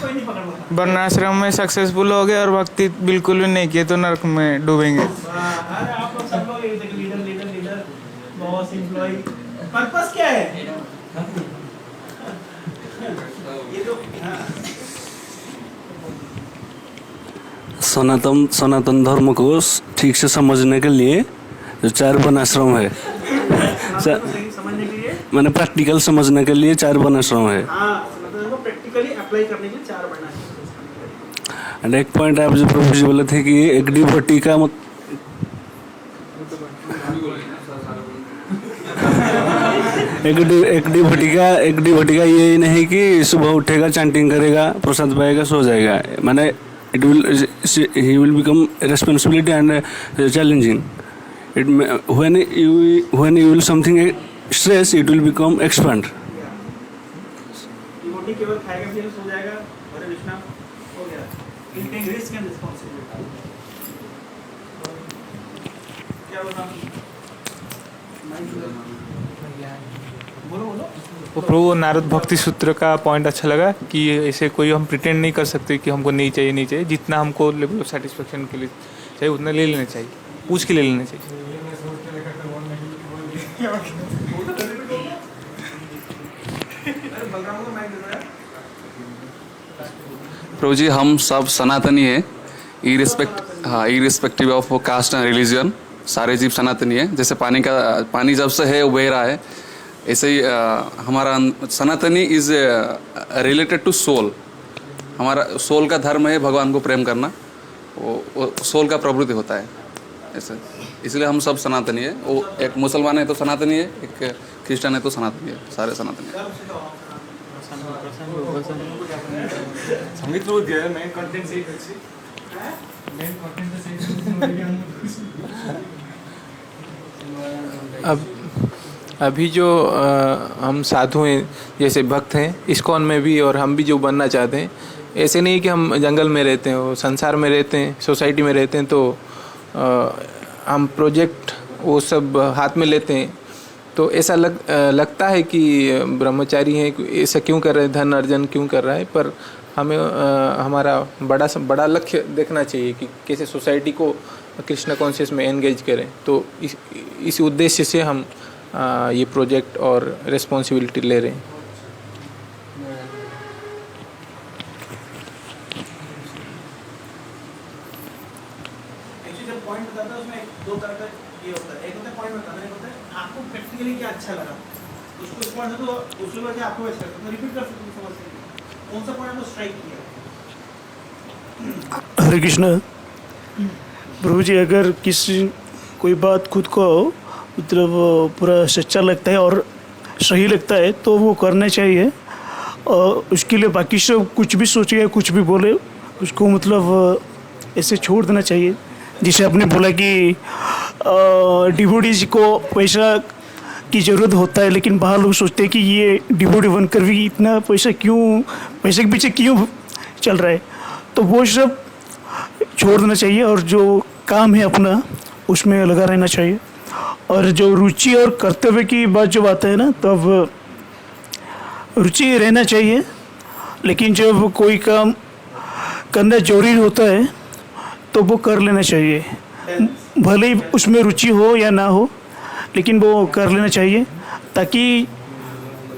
P: वर्णाश्रम में सक्सेसफुल हो गए और भक्ति बिल्कुल भी नहीं किए तो नरक में डूबेंगे।
A: बॉस एम्प्लॉय पर्पस क्या है ये तो
Q: सनातन धर्म को ठीक से समझने के लिए जो 4 वर्णाश्रम है,
A: समझने के लिए
Q: मैंने प्रैक्टिकल समझने के लिए 4 वर्णाश्रम है।
A: प्रैक्टिकली अप्लाई करने के लिए 4 वर्णाश्रम।
Q: एंड एक पॉइंट आप जो प्रभु जी बोले थे कि एक डिवोटी का एक डिवोटी का ये नहीं कि सुबह उठेगा, चैंटिंग करेगा, प्रसाद पाएगा, सो जाएगा। मैंने he will become responsibility and challenging. When you will something stress, it will become expand.
A: Devotee केवल खाएगा फिर सो जाएगा और विश्राम हो गया। He'll take risk and responsibility. क्या बोल रहा हूँ?
P: वो प्रभु नारद भक्ति सूत्र का पॉइंट अच्छा लगा कि ऐसे कोई हम प्रिटेंड नहीं कर सकते कि हमको नहीं चाहिए। जितना हमको लेवल ऑफ सेटिस्फेक्शन के लिए चाहिए उतना ले लेना चाहिए, पूछ के ले लेना चाहिए।
R: प्रभु जी हम सब सनातनी है, irrespective of caste and religion, सारे जीव सनातनी है। जैसे पानी जब से है वो बह रहा है, ऐसे ही हमारा सनातनी इज रिलेटेड टू सोल। हमारा सोल का धर्म है भगवान को प्रेम करना, वो सोल का प्रवृत्ति होता है ऐसे, इसलिए हम सब सनातनी है। वो एक मुसलमान है तो सनातनी है, एक क्रिश्चियन है तो सनातनी है, सारे सनातनी है।
E: अब अभी जो हम साधु हैं, जैसे भक्त हैं इस्कॉन में भी, और हम भी जो बनना चाहते हैं, ऐसे नहीं कि हम जंगल में रहते हैं, वो संसार में रहते हैं, सोसाइटी में रहते हैं, तो हम प्रोजेक्ट वो सब हाथ में लेते हैं, तो ऐसा लगता है कि ब्रह्मचारी हैं, ऐसा क्यों कर रहे हैं, धन अर्जन क्यों कर रहा है, पर हमें हमारा बड़ा लक्ष्य देखना चाहिए कि कैसे सोसाइटी को कृष्ण कॉन्शियस में एंगेज करें। तो इस उद्देश्य से हम ये प्रोजेक्ट और रिस्पॉन्सिबिलिटी ले रहे हैं।
A: जब पॉइंट बताता है उसमें दो तरह का ये होता है, एक होता है पॉइंट बताना, एक होता है आपको प्रैक्टिकली क्या अच्छा लगा, उसको इस पॉइंट तो दूसरी बार आपको अच्छा लगा तो रिपीट कर सकते हैं, समझ सकते हैं कौन सा पॉइंट आपको स्ट्राइक किया।
S: हरे कृष्ण। प्रभु जी, अगर किसी कोई बात खुद को मतलब पूरा सच्चा लगता है और सही लगता है तो वो करना चाहिए, और उसके लिए बाकी सब कुछ भी सोचे कुछ भी बोले उसको मतलब ऐसे छोड़ देना चाहिए। जैसे आपने बोला कि डिवोटीज को पैसा की ज़रूरत होता है, लेकिन बाहर लोग सोचते हैं कि ये डिवोटी बनकर भी इतना पैसे के पीछे क्यों चल रहा है, तो वो सब छोड़ देना चाहिए और जो काम है अपना उसमें लगा रहना चाहिए। और जो रुचि और कर्तव्य की बात जब आता है ना, तब रुचि रहना चाहिए, लेकिन जब कोई काम करना जरूरी होता है तो वो कर लेना चाहिए, भले ही उसमें रुचि हो या ना हो, लेकिन वो कर लेना चाहिए ताकि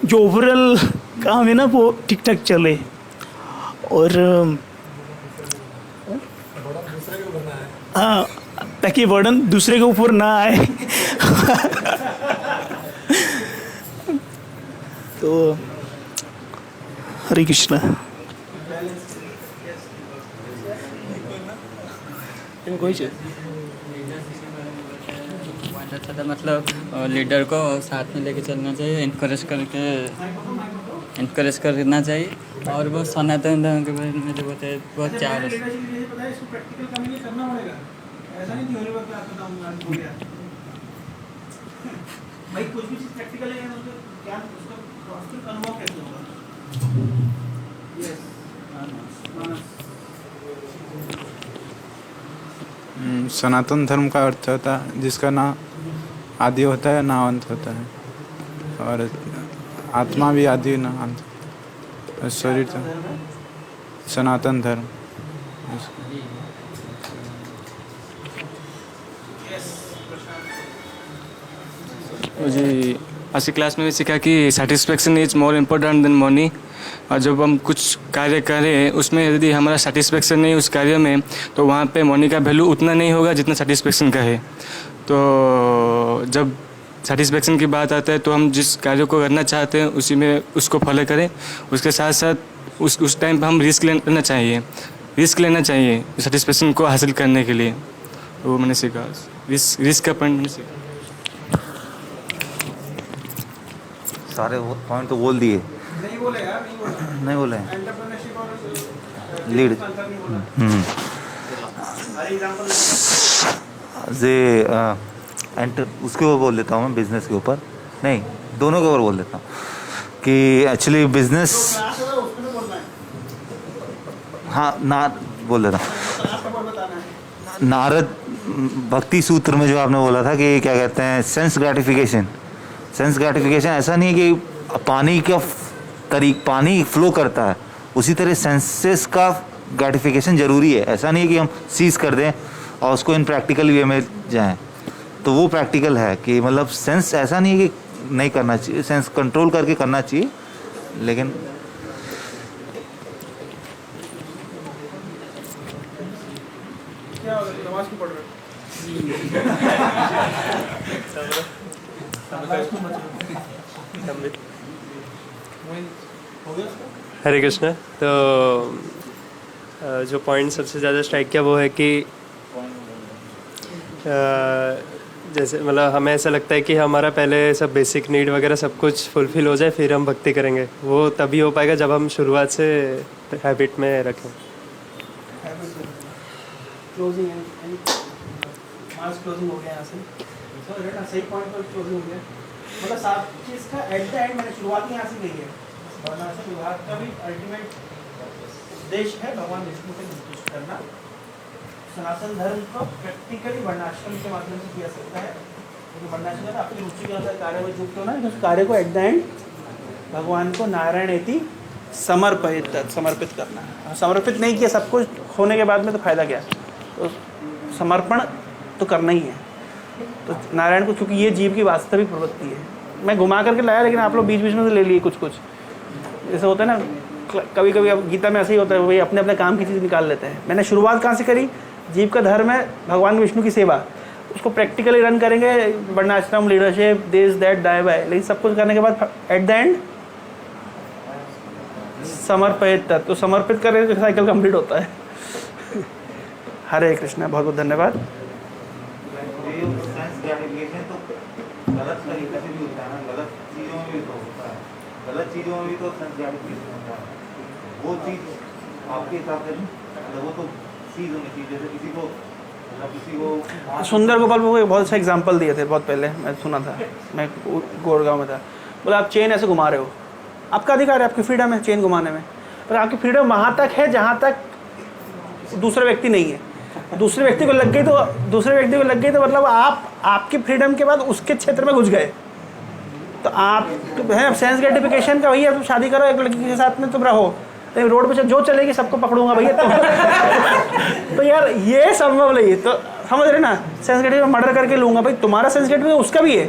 S: जो ओवरऑल काम है ना वो ठीक ठाक चले। और हाँ, ताकि बर्डन दूसरे के ऊपर ना आए। तो हरे कृष्णा।
T: मतलब लीडर को साथ में लेके चलना चाहिए, इनकरेज करना चाहिए, और वो सनातन धर्म के बारे में जो बताए बहुत चार
A: भाई कुछ भी चीज प्रैक्टिकल है उसका ज्ञान, उसका वास्तविक अनुभव कैसे होगा।
I: सनातन धर्म का अर्थ होता है जिसका ना आदि होता है ना अंत होता है, और आत्मा भी आदि ना अंत, और शरीर तो सनातन धर्म।
U: जी, आज की क्लास में भी सीखा कि satisfaction is more important then money. और जब हम कुछ कार्य करें उसमें यदि हमारा सेटिस्फेक्शन नहीं उस कार्य में, तो वहाँ पे मनी का वैल्यू उतना नहीं होगा जितना सेटिस्फेक्शन का है। तो जब सेटिस्फेक्शन की बात आता है तो हम जिस कार्य को करना चाहते हैं उसी में उसको फॉलो करें, उसके साथ साथ उस टाइम पर हम रिस्क लेना चाहिए सेटिस्फेक्शन को हासिल करने के लिए। तो वो मैंने सीखा, रिस्क का पॉइंट मैंने सीखा।
V: सारे पॉइंट तो बोल दिए, नहीं बोले लीड उसके ऊपर बोल देता हूँ मैं, बिजनेस के ऊपर नहीं, दोनों के ऊपर बोल देता हूँ कि एक्चुअली बिजनेस, हाँ ना बोल देता हूँ। नारद भक्ति सूत्र में जो आपने बोला था कि क्या कहते हैं, सेंस ग्रेटिफिकेशन ऐसा नहीं है कि पानी फ्लो करता है, उसी तरह सेंसेस का ग्रेटिफिकेशन ज़रूरी है। ऐसा नहीं है कि हम सीज कर दें और उसको इन प्रैक्टिकल वे में जाएं, तो वो प्रैक्टिकल है कि मतलब सेंस ऐसा नहीं है कि नहीं करना चाहिए, सेंस कंट्रोल करके करना चाहिए, लेकिन
A: क्या नमाज क्यों पढ़ रहे हो?
C: हरे कृष्ण। तो जो पॉइंट सबसे ज़्यादा स्ट्राइक किया वो है कि जैसे मतलब हमें ऐसा लगता है कि हमारा पहले सब बेसिक नीड वगैरह सब कुछ फुलफिल हो जाए फिर हम भक्ति करेंगे। वो तभी हो पाएगा जब हम शुरुआत से हैबिट में रखें।
A: क्लोजिंग मास क्लोजिंग हो गया यहाँ से, तो रेट सही पॉइंट पर क्लोजिंग हो गया। मतलब साफ चीज़ का एट द एंड मैंने शुरुआत यहाँ से गई है। वर्णाश्रम विभाग का भी अल्टीमेट उद्देश्य है भगवान विष्णु को संतुष्ट करना। सनातन धर्म को प्रैक्टिकली वर्णाश्रम के माध्यम से किया सकता है, क्योंकि वर्णाश्रम में अपनी रुचि के अनुसार कार्य में जुड़ते हो ना, तो उस कार्य को एट द एंड भगवान को नारायणेति समर्पित करना है। समर्पित नहीं किया सब कुछ होने के बाद में तो फायदा क्या, तो समर्पण तो करना ही है। तो नारायण को, क्योंकि ये जीव की वास्तविक प्रवृत्ति है। मैं घुमा करके लाया, लेकिन आप लोग बीच बीच में से ले लिए कुछ कुछ। जैसे होता है ना, कभी कभी अब गीता में ऐसे ही होता है, वही अपने अपने काम की चीज़ निकाल लेते हैं। मैंने शुरुआत कहाँ से करी, जीव का धर्म है भगवान विष्णु की सेवा, उसको प्रैक्टिकली रन करेंगे, वर्णाश्रम, लीडरशिप, दिस दैट दाय बाय, लेकिन सब कुछ करने के बाद एट द एंड समर्पित, तो समर्पित करें तो साइकिल कंप्लीट होता है। हरे कृष्ण, बहुत बहुत धन्यवाद।
V: गलत तरीके से भी होता है ना, गलत चीज़ों में भी तो होता है, गलत चीज़ों में भी तो सेंस ग्रेटिफिकेशन होता है। वो चीज़ आपके हिसाब से मतलब वो तो चीज़ होनी चाहिए। जैसे किसी को
A: सुंदर गोपाल को बहुत अच्छा एग्जांपल दिए थे बहुत पहले, मैं सुना था, मैं गोड़गांव में था। बोला आप चेन ऐसे घुमा रहे हो, आपका अधिकार है, आपकी फ्रीडम है चेन घुमाने में, पर आपकी फ्रीडम वहाँ तक है जहाँ तक दूसरा व्यक्ति नहीं है। दूसरे व्यक्ति को लग गई तो मतलब आप आपकी फ्रीडम के बाद उसके क्षेत्र में घुस गए, तो आप तो है सेंस ग्रेटिफिकेशन का। भैया तुम शादी करो एक लड़की के साथ में, तुम रहो, तो रोड पे जो चलेगी सबको पकड़ूंगा भैया तो यार ये संभव नहीं है। तो समझ रहे ना, सेंस ग्रेटिफिकेशन मर्डर करके लूंगा भाई, तुम्हारा सेंस ग्रेटिफिकेशन उसका भी है,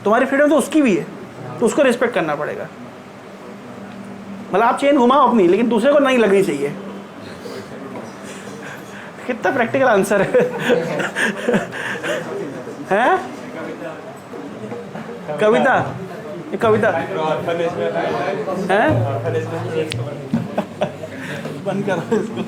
A: तुम्हारी फ्रीडम तो उसकी भी है, तो उसको रिस्पेक्ट करना पड़ेगा। मतलब आप चेन घुमाओ अपनी, लेकिन दूसरे को नहीं लगनी चाहिए। कितना प्रैक्टिकल आंसर है हैं? कविता, ये कविता हैं? बंद करो इसको।